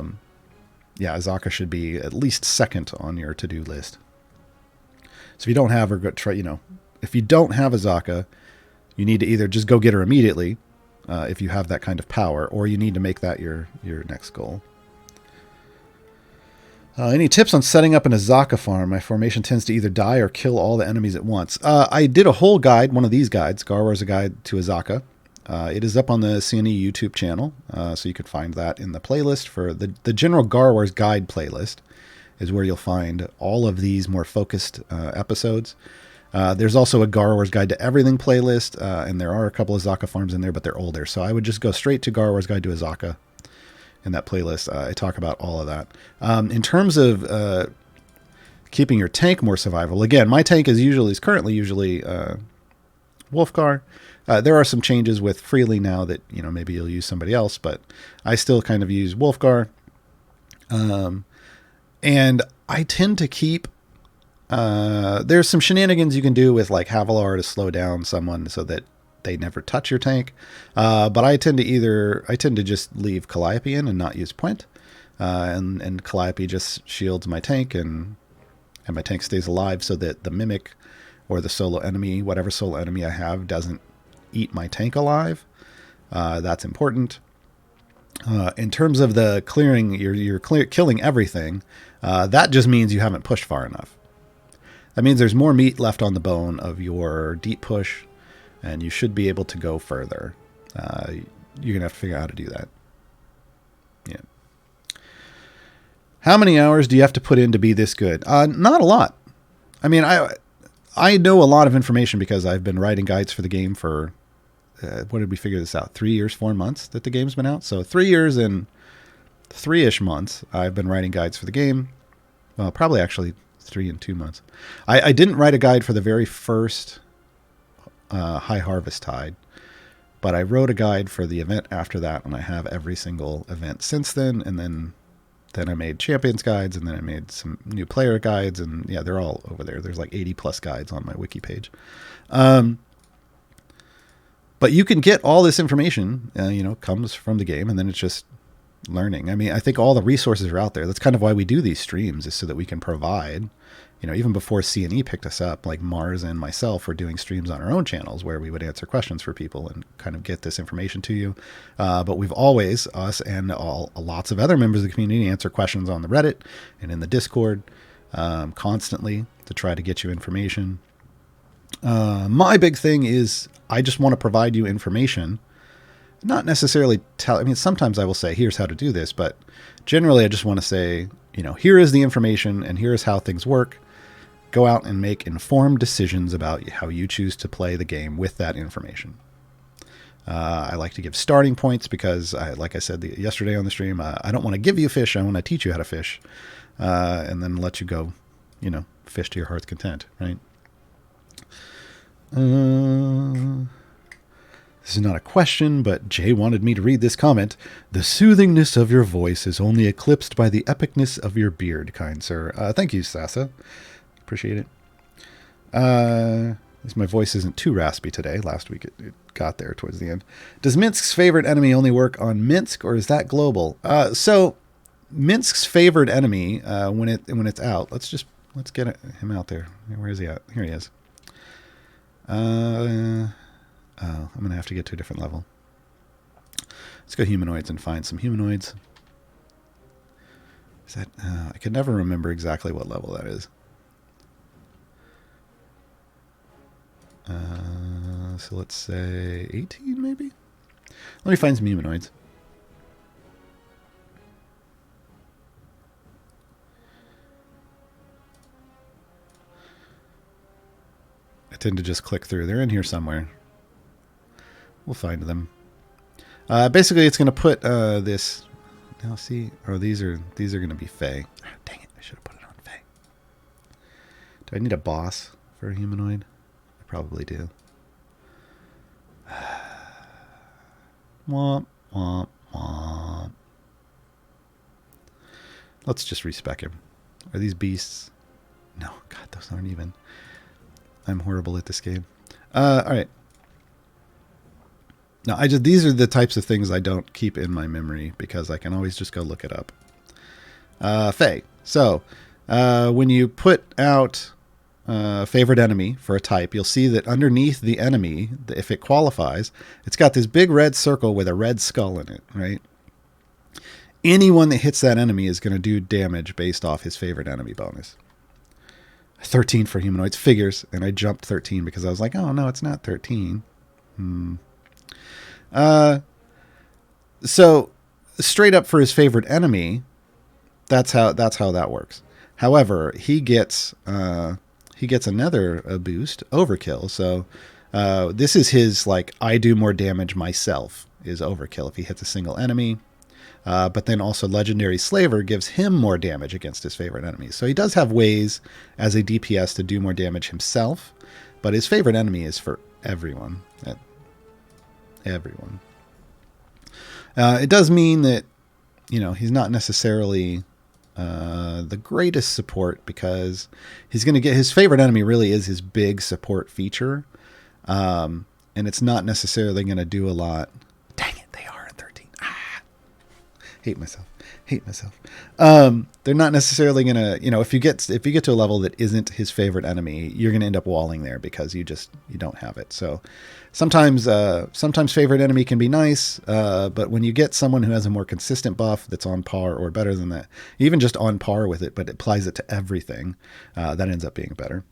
Speaker 1: Azaka should be at least second on your to-do list. So if you don't have if you don't have Azaka, you need to either just go get her immediately, if you have that kind of power, or you need to make that your next goal. Any tips on setting up an Azaka farm? My formation tends to either die or kill all the enemies at once. I did a whole guide, one of these guides. Gaarawarr is a guide to Azaka. It is up on the CNE YouTube channel, so you could find that in the playlist for the general Gaarawarr's guide playlist is where you'll find all of these more focused episodes. There's also a Gaarawarr's Guide to Everything playlist, and there are a couple of Azaka farms in there, but they're older. So I would just go straight to Gaarawarr's Guide to Azaka in that playlist. I talk about all of that. In terms of keeping your tank more survivable, again, my tank is currently Wolfgar. There are some changes with Freely now that, maybe you'll use somebody else, but I still kind of use Wolfgar. And I tend to keep, there's some shenanigans you can do with like Havilar to slow down someone so that they never touch your tank. But I tend to just leave Calliope in and not use Point. And Calliope just shields my tank and my tank stays alive so that the Mimic or the solo enemy, whatever solo enemy I have, doesn't eat my tank alive. That's important. In terms of the clearing, you're killing everything. That just means you haven't pushed far enough. That means there's more meat left on the bone of your deep push, and you should be able to go further. You're going to have to figure out how to do that. Yeah. How many hours do you have to put in to be this good? Not a lot. I mean, I know a lot of information because I've been writing guides for the game for, what did we figure this out? 3 years, 4 months that the game's been out. So 3 years and 3-ish months I've been writing guides for the game. Well, probably actually 3 and 2 months. I didn't write a guide for the very first High Harvest Tide, but I wrote a guide for the event after that, and I have every single event since then. And then I made Champions guides, and then I made some new player guides, and yeah, they're all over there. There's like 80 plus guides on my wiki page. But you can get all this information, comes from the game, and then it's just learning. I mean, I think all the resources are out there. That's kind of why we do these streams, is so that we can provide, even before C&E picked us up, like Mars and myself were doing streams on our own channels where we would answer questions for people and kind of get this information to you. But we've always, us and lots of other members of the community, answer questions on the Reddit and in the Discord constantly to try to get you information. My big thing is I just want to provide you information, not necessarily sometimes I will say, here's how to do this, but generally I just want to say, here is the information and here is how things work. Go out and make informed decisions about how you choose to play the game with that information. I like to give starting points because, like I said yesterday on the stream, I don't want to give you fish. I want to teach you how to fish, and then let you go, fish to your heart's content, right? This is not a question, but Jay wanted me to read this comment. The soothingness of your voice is only eclipsed by the epicness of your beard, kind sir. Thank you, Sasa. Appreciate it. At least my voice isn't too raspy today. Last week it got there towards the end. Does Minsk's favorite enemy only work on Minsk, or is that global? So Minsk's favored enemy, when it's out, let's get him out there. Where is he at? Here he is. I'm going to have to get to a different level. Let's go humanoids and find some humanoids. Is that, I can never remember exactly what level that is. So let's say 18 maybe? Let me find some humanoids. I tend to just click through. They're in here somewhere. We'll find them. Basically, it's going to put this. Now, see, these are going to be Fey. Oh, dang it! I should have put it on Fey. Do I need a boss for a humanoid? I probably do. Womp womp womp. Let's just respec him. Are these beasts? No, God, those aren't even. I'm horrible at this game. All right. No, these are the types of things I don't keep in my memory because I can always just go look it up. Fey. So, when you put out favorite enemy for a type, you'll see that underneath the enemy, if it qualifies, it's got this big red circle with a red skull in it, right? Anyone that hits that enemy is going to do damage based off his favorite enemy bonus. 13 for humanoids. Figures. And I jumped 13 because I was like, oh, no, it's not 13. So straight up for his favorite enemy, that's how that works. However, he gets another boost, overkill. So this is his, like, I do more damage myself is overkill if he hits a single enemy. But then also Legendary Slaver gives him more damage against his favorite enemies. So he does have ways as a DPS to do more damage himself, but his favorite enemy is for everyone. Everyone. It does mean that, he's not necessarily the greatest support because he's going to get his favorite enemy really is his big support feature. And it's not necessarily going to do a lot. Dang it, they are at 13. Hate myself. They're not necessarily going to, if you get to a level that isn't his favorite enemy, you're going to end up walling there because you don't have it. So sometimes favorite enemy can be nice. But when you get someone who has a more consistent buff that's on par or better than that, even just on par with it, but it applies it to everything, that ends up being better.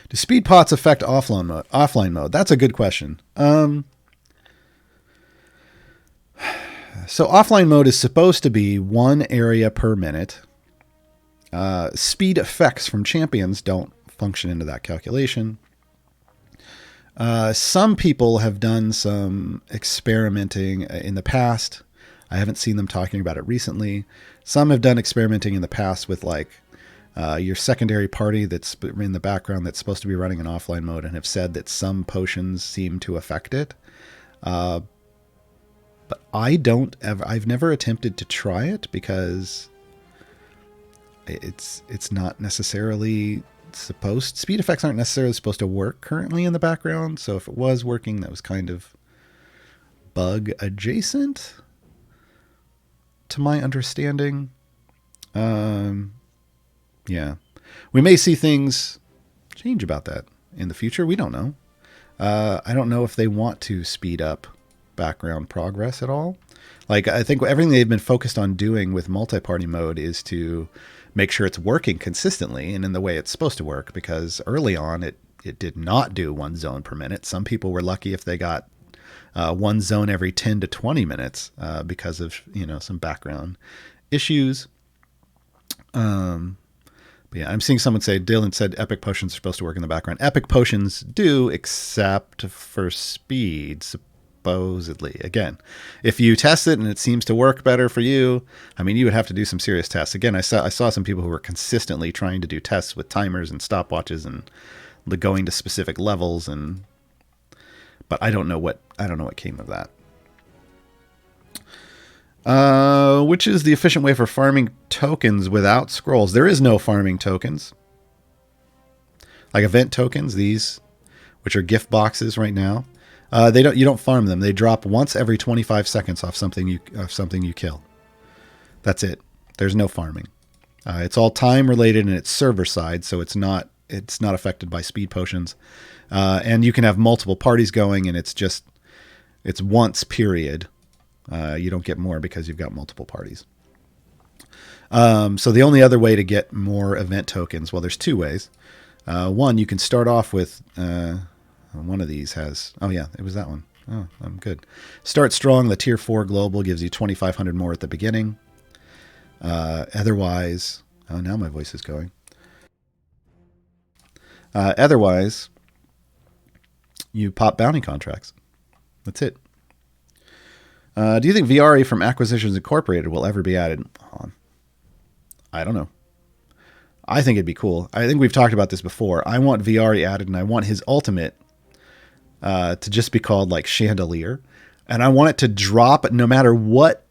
Speaker 1: Do speed pots affect offline mode? That's a good question. So offline mode is supposed to be 1 area per minute. Speed effects from champions don't function into that calculation. Some people have done some experimenting in the past. I haven't seen them talking about it recently. Some have done experimenting in the past with like your secondary party that's in the background that's supposed to be running in offline mode, and have said that some potions seem to affect it. But I've never attempted to try it because it's not necessarily speed effects aren't necessarily supposed to work currently in the background. So if it was working, that was kind of bug adjacent to my understanding. Yeah, we may see things change about that in the future. We don't know. I don't know if they want to speed up background progress at all. Like, I think everything they've been focused on doing with multi-party mode is to make sure it's working consistently and in the way it's supposed to work, because early on it did not do one zone per minute. Some people were lucky if they got one zone every 10 to 20 minutes because of, some background issues. But yeah, I'm seeing someone say, Dylan said epic potions are supposed to work in the background. Epic potions do, except for speed, supposedly. Again, if you test it and it seems to work better for you, I mean, you would have to do some serious tests. Again, I saw some people who were consistently trying to do tests with timers and stopwatches and going to specific levels, but I don't know what came of that. Which is the efficient way for farming tokens without scrolls? There is no farming tokens. Like event tokens, these, which are gift boxes right now. You don't farm them. They drop once every 25 seconds off something you kill. That's it. There's no farming. It's all time related and it's server side, so it's not affected by speed potions. And you can have multiple parties going, and it's once period. You don't get more because you've got multiple parties. So the only other way to get more event tokens, well, there's two ways. One, you can start off with one of these has. Oh yeah, it was that one. Oh, I'm good. Start strong. The tier 4 global gives you 2,500 more at the beginning. Otherwise, oh, now my voice is going. Otherwise, you pop bounty contracts. That's it. Do you think VRE from Acquisitions Incorporated will ever be added on? I don't know. I think it'd be cool. I think we've talked about this before. I want VRE added, and I want his ultimate to just be called like Chandelier. And I want it to drop no matter what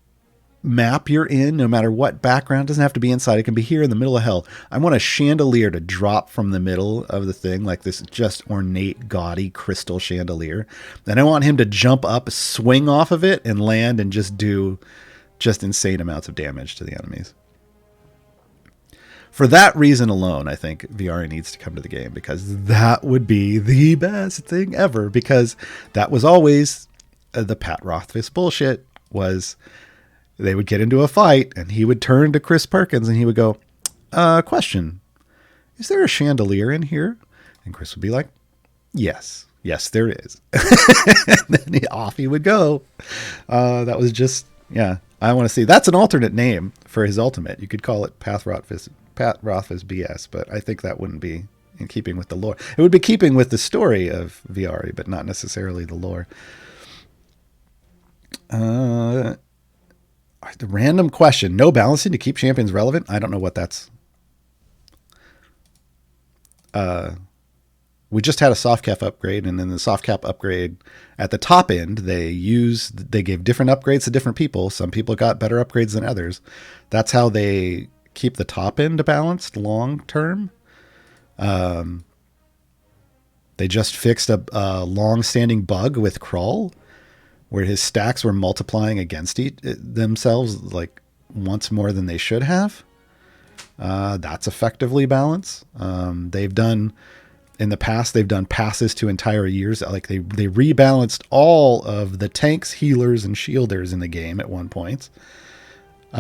Speaker 1: map you're in, no matter what background. It doesn't have to be inside. It can be here in the middle of hell. I want a chandelier to drop from the middle of the thing, like this just ornate, gaudy crystal chandelier. Then I want him to jump up, swing off of it, and land and just do insane amounts of damage to the enemies. For that reason alone, I think VR needs to come to the game, because that would be the best thing ever, because that was always the Pat Rothfuss bullshit was... They would get into a fight, and he would turn to Chris Perkins, and he would go, question, is there a chandelier in here? And Chris would be like, yes, there is. And then off he would go. That was just, yeah, I want to see. That's an alternate name for his ultimate. You could call it Pat Rothfuss BS, but I think that wouldn't be in keeping with the lore. It would be keeping with the story of VR, but not necessarily the lore. The random question, no balancing to keep champions relevant? I don't know what that's. We just had a soft cap upgrade, and then the soft cap upgrade at the top end, they gave different upgrades to different people. Some people got better upgrades than others. That's how they keep the top end balanced long term. They just fixed a long-standing bug with Krull, where his stacks were multiplying against themselves like once more than they should have. That's effectively balanced. In the past, they've done passes to entire years. Like they rebalanced all of the tanks, healers, and shielders in the game at one point. They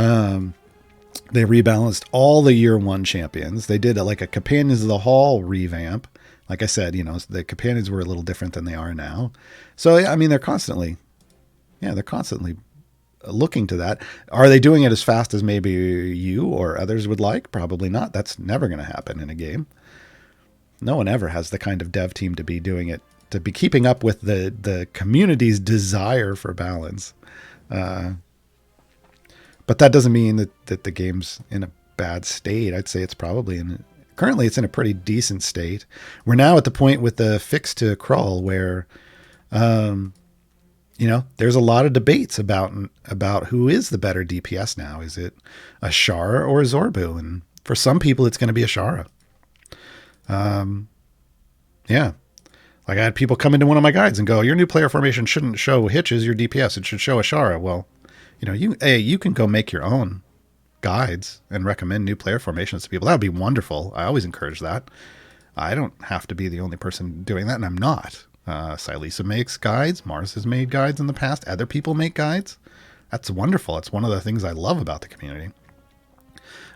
Speaker 1: rebalanced all the year 1 champions. They did a Companions of the Hall revamp. Like I said, the companions were a little different than they are now. So, I mean, they're constantly looking to that. Are they doing it as fast as maybe you or others would like? Probably not. That's never going to happen in a game. No one ever has the kind of dev team to be doing it, to be keeping up with the community's desire for balance. But that doesn't mean that the game's in a bad state. I'd say it's probably currently it's in a pretty decent state. We're now at the point with the fix to crawl where, there's a lot of debates about who is the better DPS now. Is it a Shara or a Zorbu? And for some people, it's going to be a Shara. Yeah. Like I had people come into one of my guides and go, your new player formation shouldn't show hitches, your DPS. It should show a Shara. Well, you can go make your own guides and recommend new player formations to people. That would be wonderful. I always encourage that. I don't have to be the only person doing that, and I'm not. Silisa makes guides. Mars has made guides in the past. Other people make guides. That's wonderful. It's one of the things I love about the community.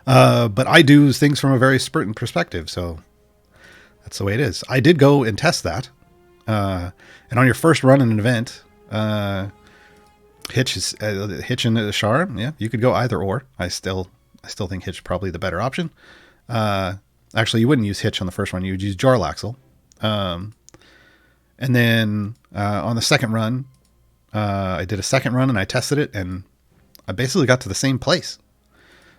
Speaker 1: But I do things from a very certain perspective, so that's the way it is. I did go and test that. And on your first run in an event, Hitch and the Shar, yeah, you could go either or. I still think Hitch is probably the better option. Actually, you wouldn't use Hitch on the first run. You would use Jarl Axel. And then on the second run, I did a second run and I tested it, and I basically got to the same place.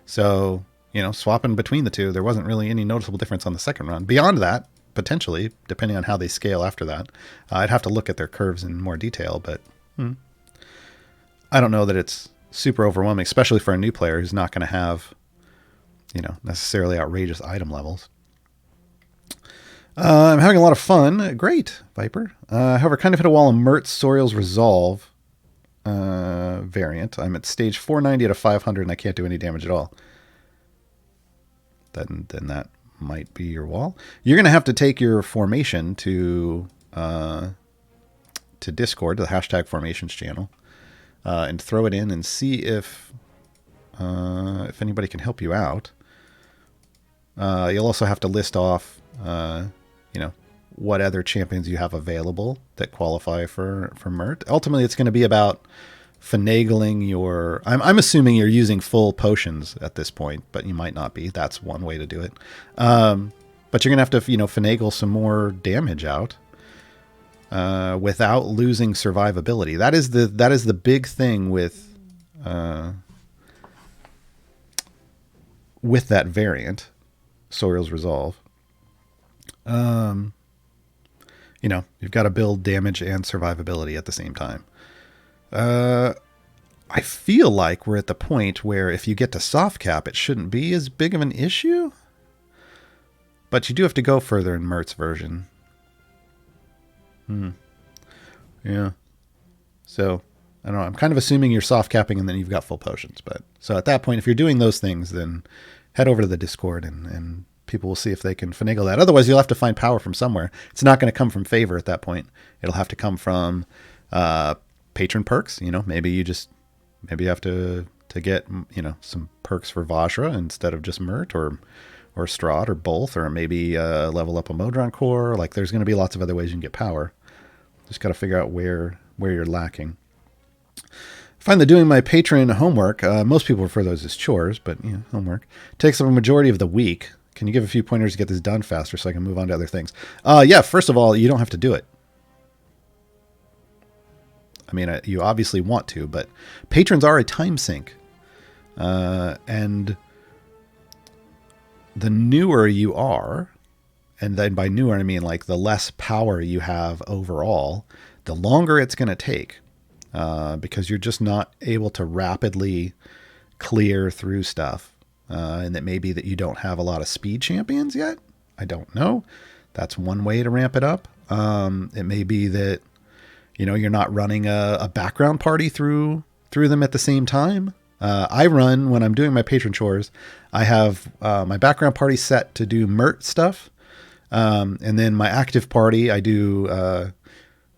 Speaker 1: So, swapping between the two, there wasn't really any noticeable difference on the second run. Beyond that, potentially, depending on how they scale after that, I'd have to look at their curves in more detail, but I don't know that it's super overwhelming, especially for a new player who's not going to have, necessarily outrageous item levels. I'm having a lot of fun. Great, Viper. However, kind of hit a wall on Mert's Sorial's Resolve variant. I'm at stage 490 out of 500, and I can't do any damage at all. Then that might be your wall. You're going to have to take your formation to Discord, to the hashtag formations channel, and throw it in and see if anybody can help you out. You'll also have to list off, what other champions you have available that qualify for Mert. Ultimately, it's going to be about finagling your... I'm assuming you're using full potions at this point, but you might not be. That's one way to do it. But you're going to have to, finagle some more damage out without losing survivability. That is the big thing with that variant, Sorial's Resolve. You've got to build damage and survivability at the same time. I feel like we're at the point where if you get to soft cap, it shouldn't be as big of an issue. But you do have to go further in Mert's version. Yeah. So, I don't know. I'm kind of assuming you're soft capping and then you've got full potions. But so at that point, if you're doing those things, then head over to the Discord and people will see if they can finagle that. Otherwise, you'll have to find power from somewhere. It's not going to come from favor at that point. It'll have to come from patron perks. Maybe you have to get, some perks for Vajra instead of just Mert or Straud or both, or maybe level up a Modron core. Like there's going to be lots of other ways you can get power. Just got to figure out where you're lacking. I find that doing my patron homework, most people refer those as chores, but homework, takes up a majority of the week. Can you give a few pointers to get this done faster so I can move on to other things? Yeah, first of all, you don't have to do it. I mean, you obviously want to, but patrons are a time sink. And the newer you are, and then by newer, I mean like the less power you have overall, the longer it's going to take. Because you're just not able to rapidly clear through stuff. And that may be that you don't have a lot of speed champions yet. I don't know. That's one way to ramp it up. It may be that, you're not running a background party through them at the same time. I run, when I'm doing my patron chores, I have my background party set to do Mert stuff. And then my active party, I do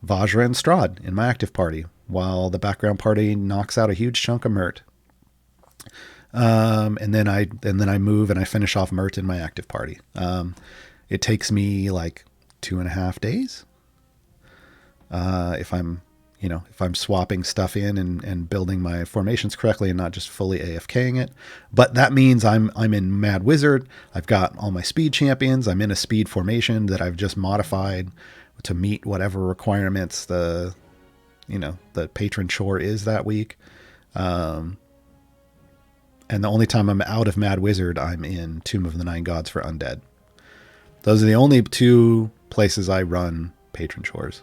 Speaker 1: Vajra and Straud in my active party, while the background party knocks out a huge chunk of Mert. And then I move and I finish off Mert in my active party. It takes me like 2.5 days. If I'm if I'm swapping stuff in and building my formations correctly and not just fully AFKing it. But that means I'm in Mad Wizard. I've got all my speed champions. I'm in a speed formation that I've just modified to meet whatever requirements the patron chore is that week. And the only time I'm out of Mad Wizard, I'm in Tomb of the Nine Gods for Undead. Those are the only two places I run patron chores.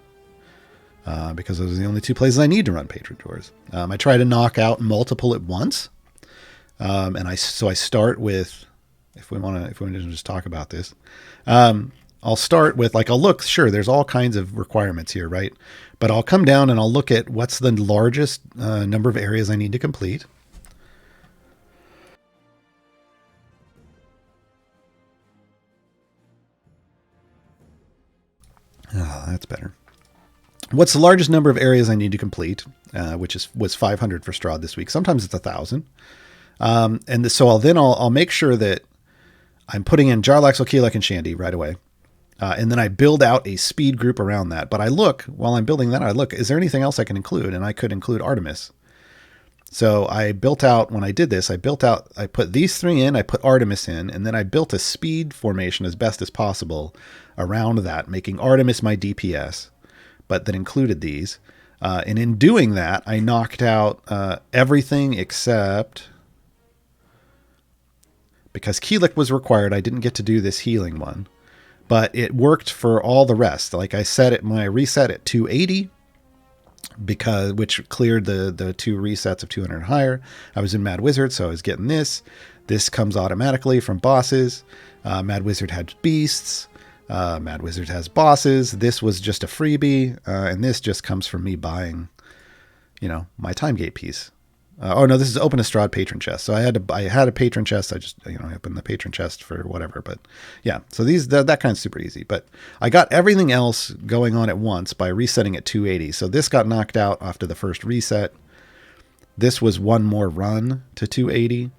Speaker 1: Because those are the only two places I need to run patron chores. I try to knock out multiple at once. And I start with, if we want to just talk about this, I'll start with I'll look, sure, there's all kinds of requirements here, right? But I'll come down and I'll look at what's the largest number of areas I need to complete. Oh, that's better. What's the largest number of areas I need to complete, which was 500 for Straud this week. Sometimes it's 1,000. So I'll make sure that I'm putting in Jarl Axel, Keelek, and Shandy right away. And then I build out a speed group around that. But while I'm building that, is there anything else I can include? And I could include Artemis. So I built out, when I did this, I put these three in, I put Artemis in, and then I built a speed formation as best as possible around that, making Artemis my DPS. But that included these. And in doing that, I knocked out everything except, because Keelek was required, I didn't get to do this healing one. But it worked for all the rest. I set it, my reset at 280, which cleared the two resets of 200 and higher. I was in Mad Wizard, so I was getting this. This comes automatically from bosses. Mad Wizard had beasts. Mad Wizard has bosses. This was just a freebie, and this just comes from me buying, my time gate piece. This is open a Straud patron chest. So I had a patron chest. I just opened the patron chest for whatever. But yeah, so that kind of super easy. But I got everything else going on at once by resetting at 280. So this got knocked out after the first reset. This was one more run to 280.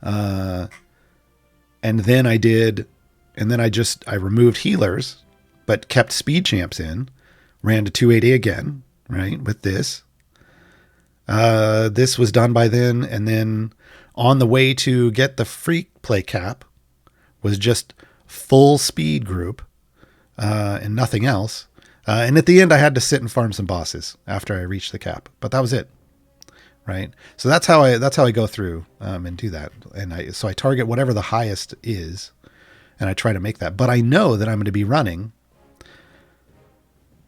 Speaker 1: And then I removed healers, but kept speed champs in, ran to 280 again, right? With this. This was done by then. And then on the way to get the free play cap was just full speed group, and nothing else. And at the end I had to sit and farm some bosses after I reached the cap, but that was it. Right. So that's how I go through, and do that. And I target whatever the highest is, and I try to make that, but I know that I'm going to be running.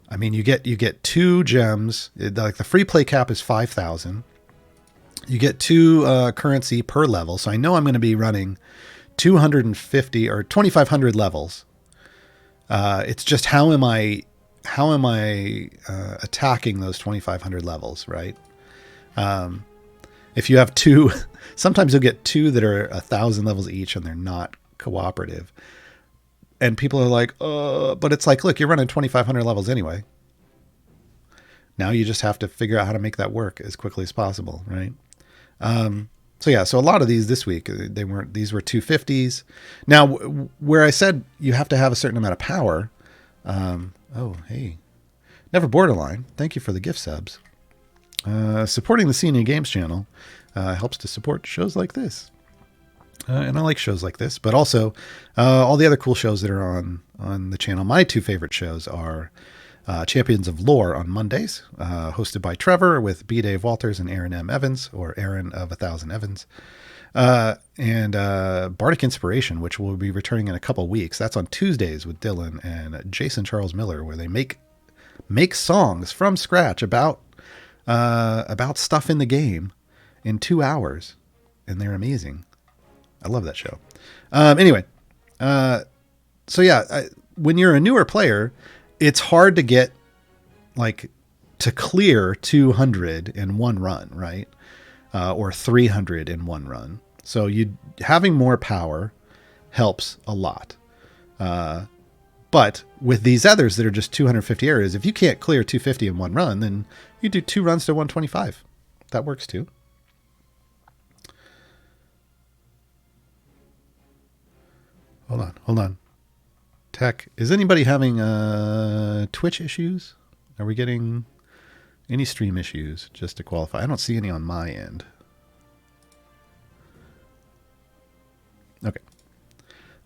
Speaker 1: I mean, you get 2 gems, the free play cap is 5,000. You get 2 currency per level. So I know I'm going to be running 250 or 2,500 levels. It's just how am I attacking those 2,500 levels, right? If you have 2, sometimes you'll get 2 that are 1,000 levels each and they're not cooperative. And people are like, but it's look, you're running 2,500 levels anyway. Now you just have to figure out how to make that work as quickly as possible, right? So a lot of these this week, these were 250s. Now, where I said you have to have a certain amount of power. Hey, Never Borderline, thank you for the gift subs. Supporting the Scene in Games channel helps to support shows like this. And I like shows like this, but also all the other cool shows that are on the channel. My 2 favorite shows are Champions of Lore on Mondays, hosted by Trevor with B. Dave Walters and Aaron M. Evans, or Aaron of 1,000 Evans. And Bardic Inspiration, which will be returning in a couple weeks. That's on Tuesdays with Dylan and Jason Charles Miller, where they make songs from scratch about stuff in the game in 2 hours, and they're amazing. I love that show. Anyway, when you're a newer player, it's hard to get to clear 200 in one run, right? Or 300 in one run. So having more power helps a lot. But with these others that are just 250 areas, if you can't clear 250 in one run, then you do 2 runs to 125. That works too. Hold on. Tech, is anybody having Twitch issues? Are we getting Any stream issues, just to qualify. I don't see any on my end. Okay.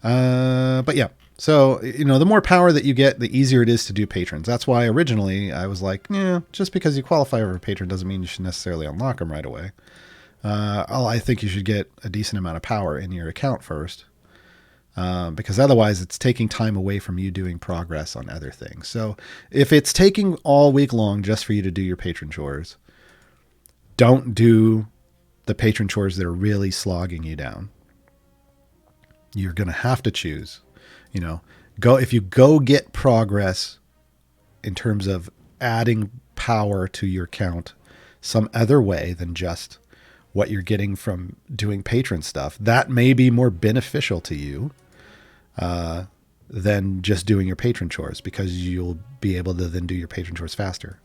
Speaker 1: But yeah, so, you know, the more power that you get, the easier it is to do patrons. That's why originally I was like, yeah, just because you qualify for a patron doesn't mean you should necessarily unlock them right away. I think you should get a decent amount of power in your account first. Because otherwise it's taking time away from you doing progress on other things. So if it's taking all week long just for you to do your patron chores, don't do the patron chores that are really slogging you down. You're going to have to choose, you know, if you go get progress in terms of adding power to your count some other way than just what you're getting from doing patron stuff, that may be more beneficial to you than just doing your patron chores, because you'll be able to then do your patron chores faster.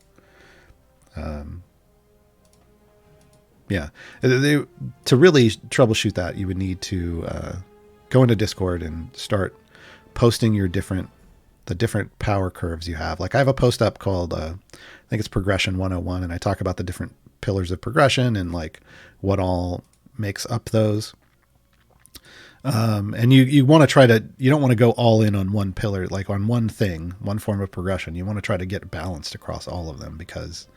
Speaker 1: Yeah. To really troubleshoot that, you would need to go into Discord and start posting the different power curves you have. Like I have a post up called, I think it's Progression 101, and I talk about the different pillars of progression and like what all makes up those. And you want to you don't want to go all in on one pillar, like on one thing, one form of progression. You want to try to get balanced across all of them, because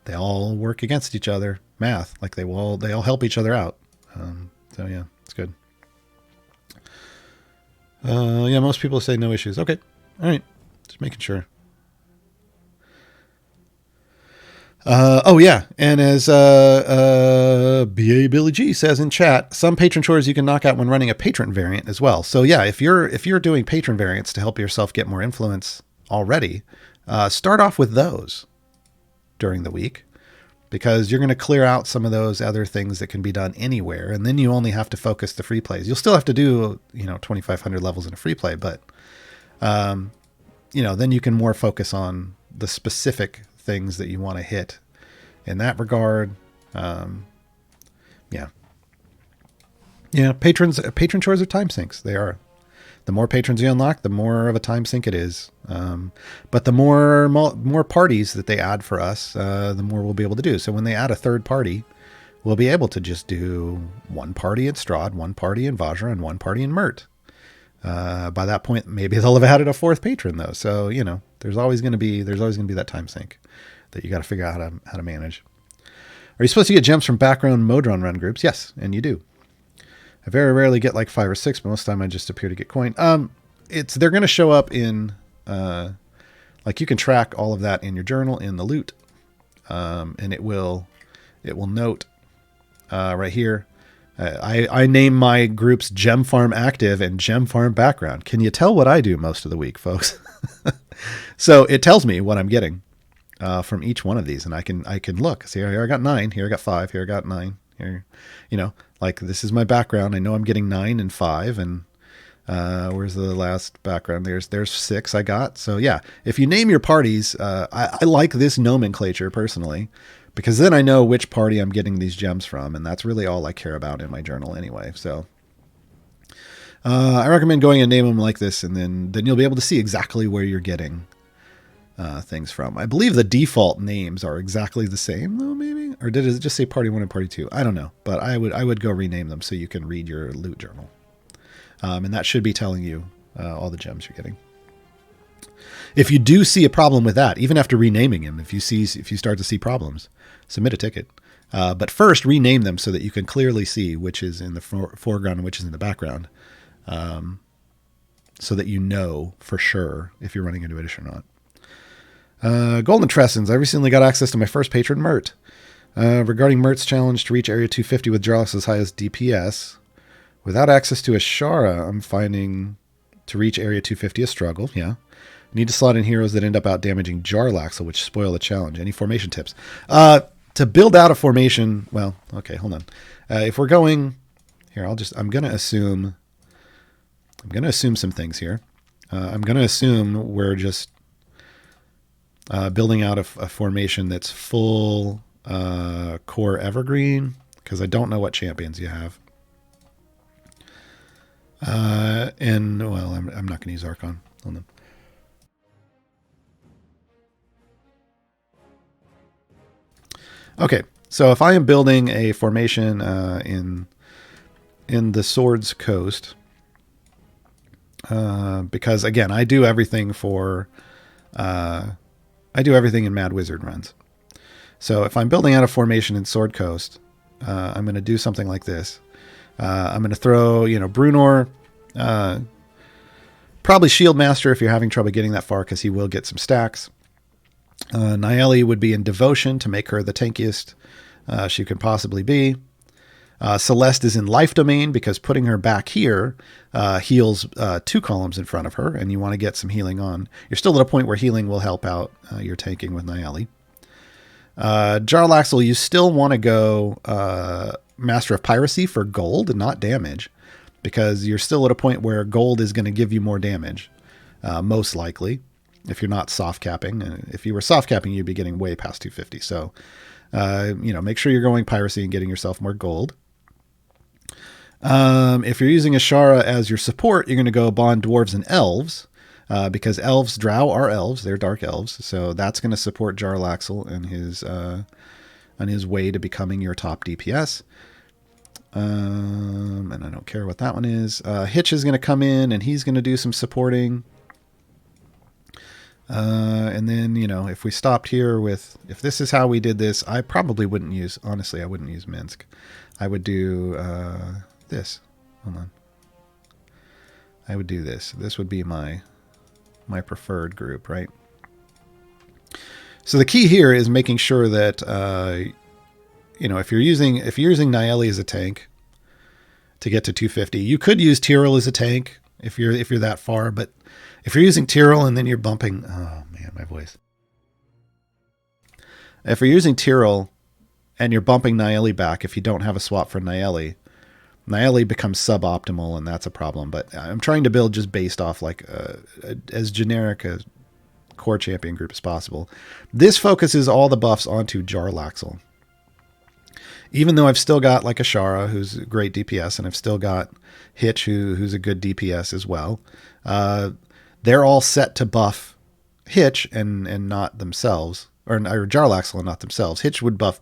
Speaker 1: they all work against each other. Math, like they all help each other out. So yeah, it's good. Yeah, most people say no issues. Okay. All right. Just making sure. Oh yeah, and as BA Billy G says in chat, some patron chores you can knock out when running a patron variant as well. So yeah, if you're doing patron variants to help yourself get more influence already, start off with those during the week, because you're going to clear out some of those other things that can be done anywhere, and then you only have to focus the free plays. You'll still have to do 2,500 levels in a free play, but then you can more focus on the specific things that you want to hit in that regard. Patron chores are time sinks. They are. The more patrons you unlock, the more of a time sink it is. But the more parties that they add for us, the more we'll be able to do. So when they add a third party, we'll be able to just do one party in Straud, one party in Vajra, and one party in Mert. By that point, maybe they'll have added a fourth patron though. So, there's always going to be that time sink that you got to figure out how to manage. Are you supposed to get gems from background Modron run groups? Yes, and you do. I very rarely get like 5 or 6, but most of the time I just appear to get coin. They're going to show up in, like you can track all of that in your journal in the loot. And it will note, right here. I name my groups Gem Farm Active and Gem Farm Background. Can you tell what I do most of the week, folks? So it tells me what I'm getting, from each one of these, and I can look. See, here I got 9, here I got 5, here I got 9, here, like this is my background. I know I'm getting 9 and 5, and where's the last background? There's 6 I got. So yeah, if you name your parties, I like this nomenclature personally, because then I know which party I'm getting these gems from, and that's really all I care about in my journal anyway. So I recommend going and name them like this, and then you'll be able to see exactly where you're getting things from. I believe the default names are exactly the same though, maybe, or did it just say party 1 and party 2? I don't know, but I would go rename them so you can read your loot journal, and that should be telling you all the gems you're getting. If you do see a problem with that, even after renaming them, if you start to see problems, submit a ticket. But first rename them so that you can clearly see which is in the foreground and which is in the background, so that you know for sure if you're running into it or not. Golden Tressens. I recently got access to my first patron Mert. Regarding Mert's challenge to reach area 250 with Jarl as high as DPS, without access to Ashara, I'm finding to reach area 250 a struggle. Yeah. Need to slot in heroes that end up out damaging Jarl Axel, which spoil the challenge. Any formation tips? To build out a formation, well, okay, hold on. If we're going here, I'm going to assume some things here. I'm going to assume we're just building out a formation that's full core evergreen, because I don't know what champions you have. And well, I'm not going to use Archon. Hold on. Okay, so if I am building a formation in the Swords Coast, because again, I do everything in Mad Wizard runs. So if I'm building out a formation in Sword Coast, I'm going to do something like this. I'm going to throw, Bruno, probably Shield Master if you're having trouble getting that far, because he will get some stacks. Nayeli would be in Devotion to make her the tankiest she could possibly be. Celeste is in Life Domain because putting her back here heals 2 columns in front of her, and you want to get some healing on. You're still at a point where healing will help out your tanking with Nayeli. Jarl Axel, you still want to go Master of Piracy for gold and not damage, because you're still at a point where gold is going to give you more damage, most likely, if you're not soft capping. If you were soft capping, you'd be getting way past 250. So, make sure you're going Piracy and getting yourself more gold. If you're using Ashara as your support, you're going to go Bond Dwarves and Elves, because Elves, Drow are Elves. They're Dark Elves. So that's going to support Jarl Axel and his way to becoming your top DPS. And I don't care what that one is. Hitch is going to come in and he's going to do some supporting. And then, if we stopped here if this is how we did this, I probably wouldn't use Minsk. I would do, this. Hold on. I would do this. This would be my preferred group, right? So the key here is making sure that, if you're using Nayeli as a tank to get to 250, you could use Tyrell as a tank if you're that far, but if you're using Tyrell and then you're bumping, oh man, my voice. If you're using Tyrell and you're bumping Nayeli back, if you don't have a swap for Nayeli becomes suboptimal, and that's a problem. But I'm trying to build just based off as generic a core champion group as possible. This focuses all the buffs onto Jarl Axel. Even though I've still got Ashara, who's a great DPS, and I've still got Hitch, who's a good DPS as well. They're all set to buff Hitch and not themselves, or Jarl Axel and not themselves. Hitch would buff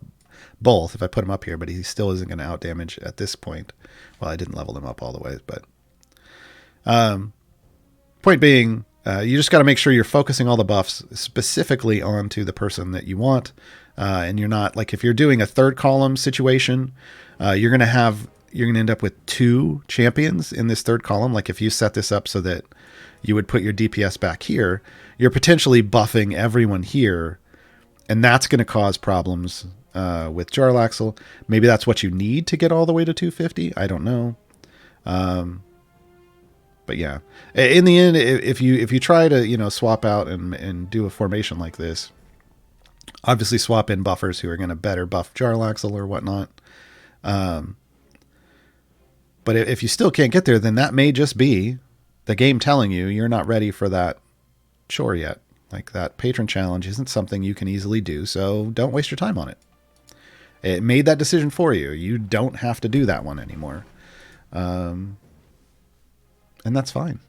Speaker 1: both if I put him up here, but he still isn't going to outdamage at this point. Well, I didn't level him up all the way, but point being, you just got to make sure you're focusing all the buffs specifically onto the person that you want, and you're not if you're doing a third column situation, you're going to end up with 2 champions in this third column. If you set this up so that you would put your DPS back here, you're potentially buffing everyone here, and that's going to cause problems with Jarl Axel. Maybe that's what you need to get all the way to 250. I don't know. But yeah, in the end, if you try to, swap out and do a formation like this, obviously swap in buffers who are going to better buff Jarl Axel or whatnot. But if you still can't get there, then that may just be the game telling you you're not ready for that chore yet. That patron challenge isn't something you can easily do, so don't waste your time on it. It made that decision for you. You don't have to do that one anymore. And that's fine.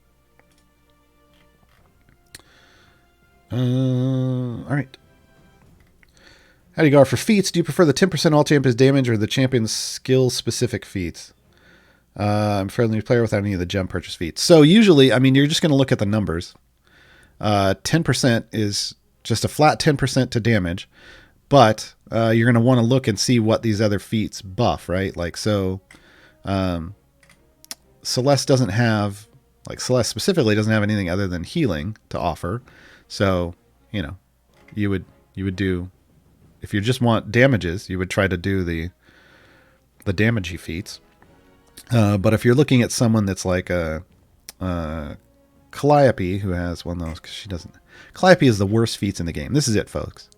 Speaker 1: All right. How do you go for feats? Do you prefer the 10% all champions damage or the champion's skill-specific feats? I'm friendly player without any of the gem purchase feats. So usually, you're just going to look at the numbers. 10% is just a flat 10% to damage, but you're going to want to look and see what these other feats buff, right? Celeste doesn't have, Celeste specifically doesn't have anything other than healing to offer. So, you would do, if you just want damages, you would try to do the damagey feats. But if you're looking at someone that's Calliope, who has, because she doesn't. Calliope is the worst feats in the game. This is it, folks.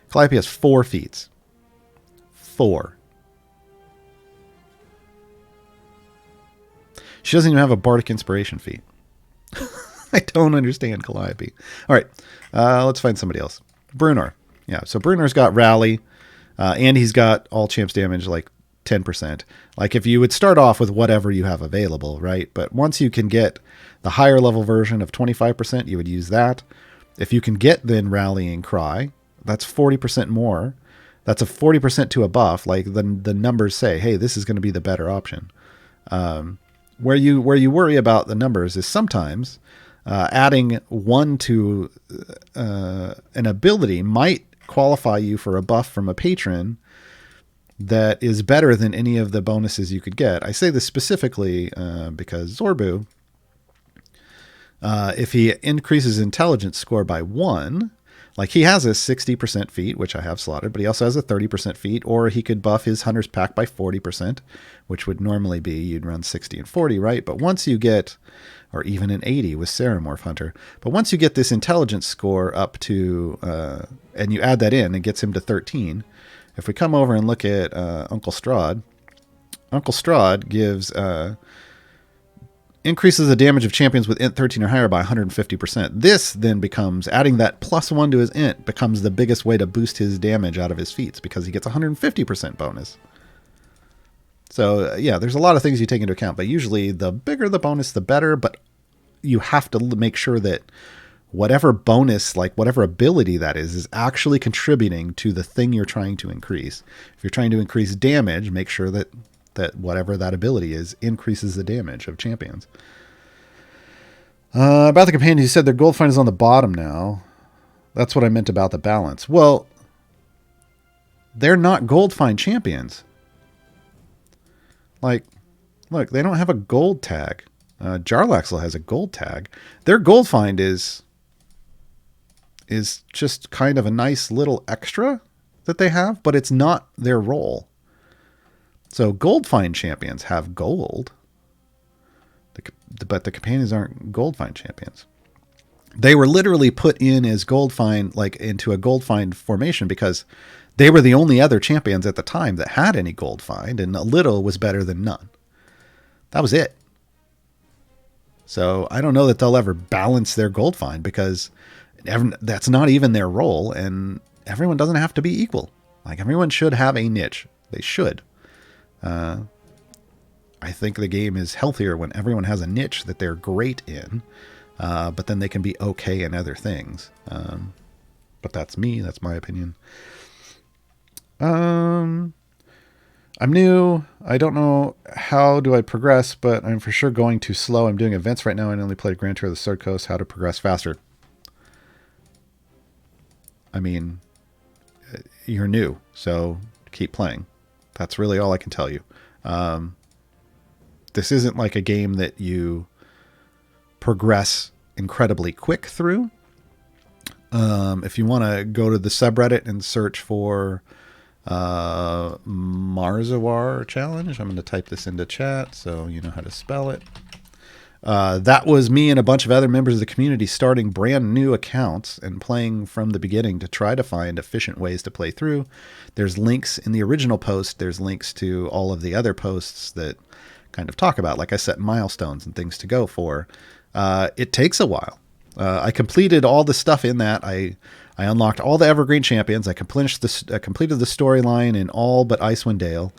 Speaker 1: Calliope has 4 feats. 4. She doesn't even have a Bardic Inspiration feat. I don't understand Calliope. All right, let's find somebody else. Bruno. Yeah, so Bruno's got Rally, and he's got all champs damage 10%. If you would start off with whatever you have available, right? But once you can get the higher level version of 25%, you would use that. If you can get then Rally and Cry, that's 40% more. That's a 40% to a buff. Like the numbers say, hey, this is going to be the better option. Where you worry about the numbers is sometimes adding 1 to an ability might qualify you for a buff from a patron that is better than any of the bonuses you could get. I say this specifically because Zorbu, if he increases intelligence score by 1, like he has a 60% feat, which I have slotted, but he also has a 30% feat, or he could buff his Hunter's Pack by 40%, which would normally be, you'd run 60 and 40, right? But once you get, or even an 80 with Ceramorph Hunter, but once you get this intelligence score up to, and you add that in, it gets him to 13. If we come over and look at Uncle Straud gives... increases the damage of champions with int 13 or higher by 150%. This then becomes, adding that +1 to his int becomes the biggest way to boost his damage out of his feats, because he gets 150% bonus. So yeah, there's a lot of things you take into account, but usually the bigger the bonus, the better, but you have to make sure that whatever bonus, like whatever ability that is actually contributing to the thing you're trying to increase. If you're trying to increase damage, make sure that whatever that ability is increases the damage of champions. About the companions, you said their gold find is on the bottom now. That's what I meant about the balance. Well, they're not gold find champions. Like, look, they don't have a gold tag. Jarl Axel has a gold tag. Their gold find is just kind of a nice little extra that they have, but it's not their role. So gold find champions have gold, but the companions aren't gold find champions. They were literally put in as gold find, like into a gold find formation, because they were the only other champions at the time that had any gold find, and a little was better than none. That was it. So I don't know that they'll ever balance their gold find, because that's not even their role, and everyone doesn't have to be equal. Like, everyone should have a niche. They should. I think the game is healthier when everyone has a niche that they're great in, but then they can be okay in other things. But that's me. That's my opinion. I'm new. I don't know how do I progress, but I'm for sure going too slow. I'm doing events right now and only played Grand Tour of the Sword Coast. How to progress faster? I mean, you're new, so keep playing. That's really all I can tell you. This isn't like a game that you progress incredibly quick through. If you want to go to the subreddit and search for Gaarawarr challenge, I'm going to type this into chat so you know how to spell it. That was me and a bunch of other members of the community starting brand new accounts and playing from the beginning to try to find efficient ways to play through. There's links in the original post. There's links to all of the other posts that kind of talk about, like I set milestones and things to go for. It takes a while. I completed all the stuff in that. I unlocked all the Evergreen champions. I completed the storyline in all but Icewind Dale.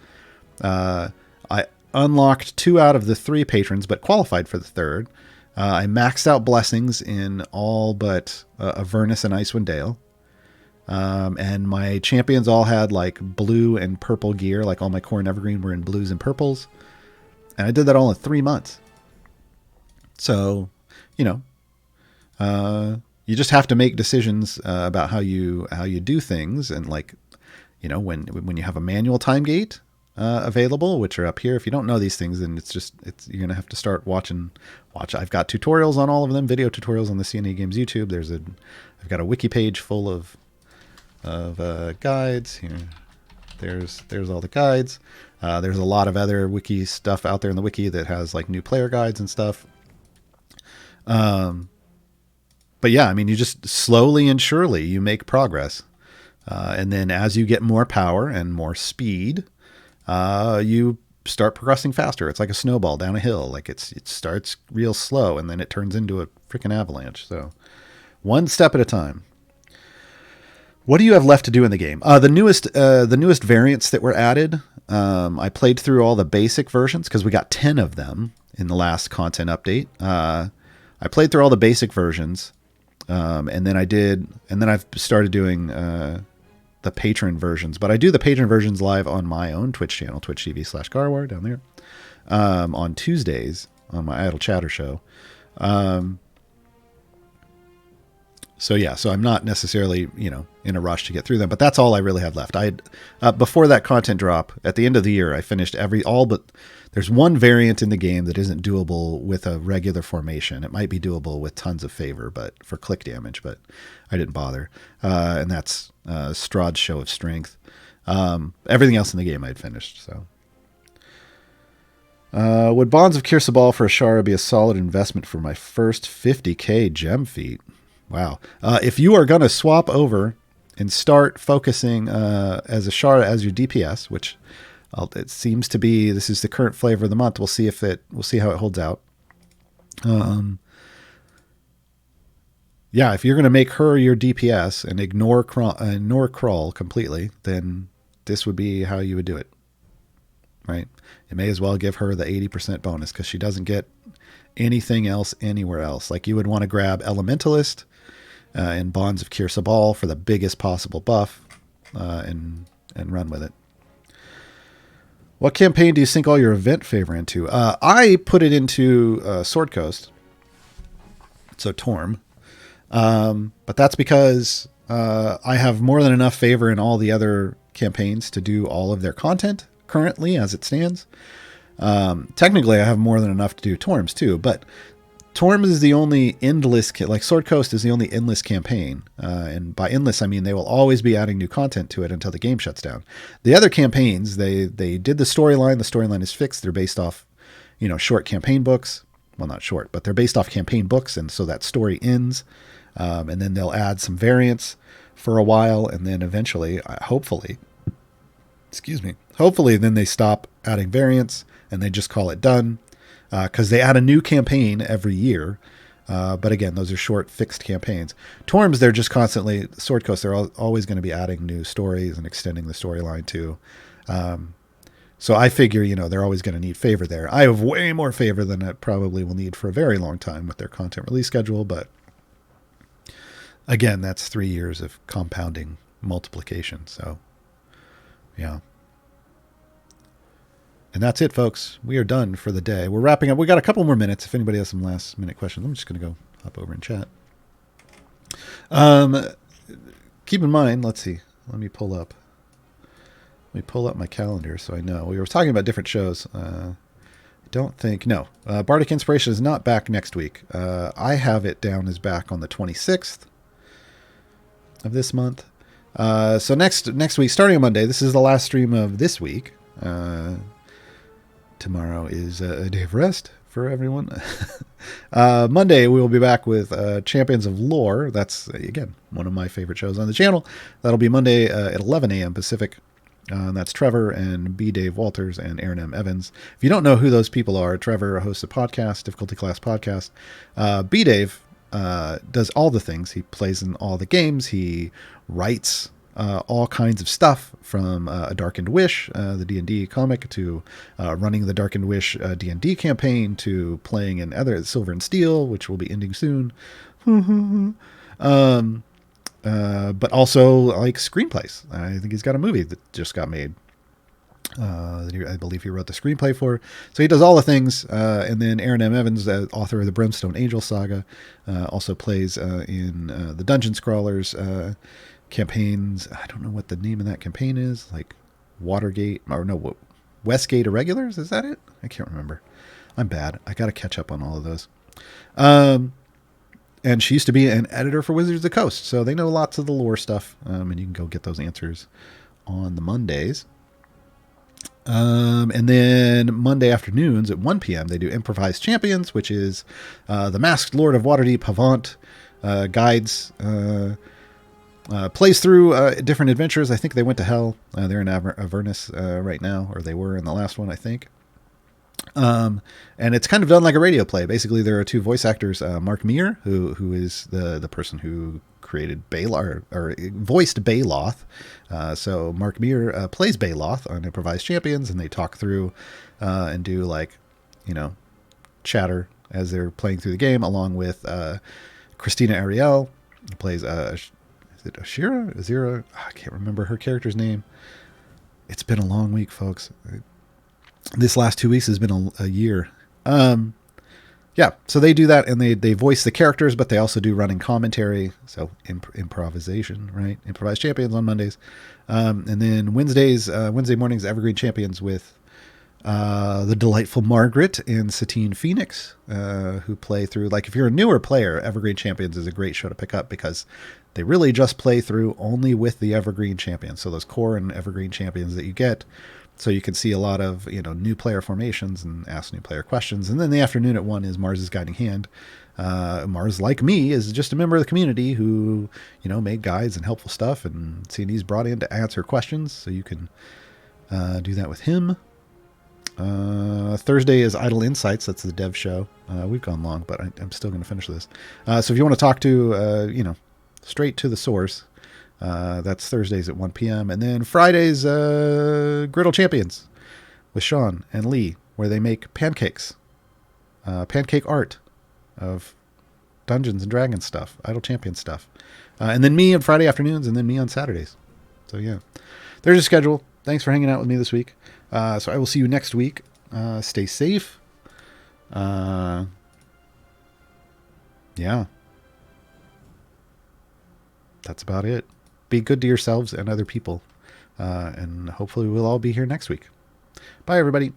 Speaker 1: I unlocked 2 out of the 3 patrons, but qualified for the 3rd. I maxed out blessings in all but Avernus and Icewind Dale. And my champions all had like blue and purple gear, like all my core and Evergreen were in blues and purples. And I did that all in 3 months. So, you know, you just have to make decisions about how you do things. And like, you know, when you have a manual time gate available, which are up here. If you don't know these things, then you're gonna have to start watching. I've got tutorials on all of them, video tutorials on the CNA Games YouTube. I've got a wiki page full of guides here. There's all the guides. There's a lot of other wiki stuff out there in the wiki that has like new player guides and stuff. But yeah, I mean, you just slowly and surely you make progress. And then as you get more power and more speed, you start progressing faster. It's like a snowball down a hill. Like it starts real slow and then it turns into a freaking avalanche. So one step at a time. What do you have left to do in the game? The newest variants that were added. I played through all the basic versions because we got 10 of them in the last content update. I played through all the basic versions. And then I've started doing the patron versions, but I do the patron versions live on my own Twitch channel, twitch.tv/Gaarawarr down there, on Tuesdays on my Idle Chatter show. So I'm not necessarily, in a rush to get through them, but that's all I really have left. Before that content drop at the end of the year, I finished but there's one variant in the game that isn't doable with a regular formation. It might be doable with tons of favor, but for click damage, but I didn't bother. And that's Straud's Show of Strength. Everything else in the game I'd finished. So, would Bonds of Kirsabal for Ashara be a solid investment for my first 50k gem feat? Wow. If you are going to swap over and start focusing as Ashara as your DPS, which it seems to be, this is the current flavor of the month. We'll see how it holds out. If you're going to make her your DPS and ignore Crawl completely, then this would be how you would do it. Right? You may as well give her the 80% bonus because she doesn't get anything else anywhere else. Like you would want to grab Elementalist and Bonds of Kirsabal for the biggest possible buff and run with it. What campaign do you sink all your event favor into? I put it into Sword Coast, so Torm. But that's because I have more than enough favor in all the other campaigns to do all of their content currently as it stands. Technically, I have more than enough to do Torms too, but Torms is the only endless, like Sword Coast is the only endless campaign. And by endless, I mean they will always be adding new content to it until the game shuts down. The other campaigns, they did the storyline. The storyline is fixed. They're based off, short campaign books. Well, not short, but they're based off campaign books. And so that story ends. And then they'll add some variants for a while. And then eventually, hopefully, then they stop adding variants and they just call it done. Because they add a new campaign every year. But again, those are short, fixed campaigns. Torms, they're just constantly, Sword Coast, they're always going to be adding new stories and extending the storyline too. So I figure, they're always going to need favor there. I have way more favor than I probably will need for a very long time with their content release schedule. But again, that's 3 years of compounding multiplication. So, yeah. And that's it, folks. We are done for the day. We're wrapping up. We got a couple more minutes. If anybody has some last minute questions, I'm just going to go hop over and chat. Keep in mind, let's see. Let me pull up my calendar so I know. We were talking about different shows. Bardic Inspiration is not back next week. I have it down as back on the 26th of this month. So next week, starting on Monday, this is the last stream of this week. Tomorrow is a day of rest for everyone. Monday, we will be back with Champions of Lore. That's, again, one of my favorite shows on the channel. That'll be Monday at 11 a.m. Pacific. That's Trevor and B. Dave Walters and Aaron M. Evans. If you don't know who those people are, Trevor hosts a podcast, Difficulty Class Podcast. B. Dave does all the things. He plays in all the games. He writes all kinds of stuff from A Darkened Wish, the D&D comic, to running the Darkened Wish D&D campaign, to playing in other Silver and Steel, which will be ending soon. But also like screenplays. I think he's got a movie that just got made. I believe he wrote the screenplay for. So he does all the things. And then Aaron M. Evans, the author of the Brimstone Angel saga, also plays in the Dungeon Scrawlers campaigns. I don't know what the name of that campaign is. Like Westgate Irregulars? Is that it? I can't remember. I'm bad. I got to catch up on all of those. And she used to be an editor for Wizards of the Coast, so they know lots of the lore stuff. And you can go get those answers on the Mondays. And then Monday afternoons at 1 p.m. they do Improvised Champions, which is the Masked Lord of Waterdeep Havant guides, plays through different adventures. I think they went to Hell. They're in Avernus right now, or they were in the last one, I think. And it's kind of done like a radio play. Basically, there are two voice actors, Mark Meir, who is the person who created Baeloth, or voiced Baeloth. So Mark Meir plays Baeloth on Improvised Champions, and they talk through and do chatter as they're playing through the game, along with Christina Ariel, who plays Is it Ashira? Azira? I can't remember her character's name. It's been a long week, folks. This last 2 weeks has been a year. Yeah, so they do that, and they voice the characters, but they also do running commentary. So improvisation, right? Improvised Champions on Mondays, and then Wednesday mornings, Evergreen Champions with the delightful Margaret and Satine Phoenix, who play through. Like, if you're a newer player, Evergreen Champions is a great show to pick up because they really just play through only with the Evergreen Champions. So those core and Evergreen Champions that you get. So you can see a lot of, new player formations and ask new player questions. And then the afternoon at 1 is Mars's Guiding Hand. Mars, like me, is just a member of the community who, made guides and helpful stuff. And he's brought in to answer questions. So you can do that with him. Thursday is Idle Insights. That's the dev show. We've gone long, but I'm still going to finish this. So if you want to talk to, straight to the source, that's Thursdays at 1 p.m. And then Fridays, Griddle Champions with Sean and Lee, where they make pancakes, pancake art of Dungeons and Dragons stuff, Idle Champion stuff. And then me on Friday afternoons, and then me on Saturdays. So yeah, there's a schedule. Thanks for hanging out with me this week. So I will see you next week. Stay safe. Yeah. That's about it. Be good to yourselves and other people. And hopefully we'll all be here next week. Bye, everybody.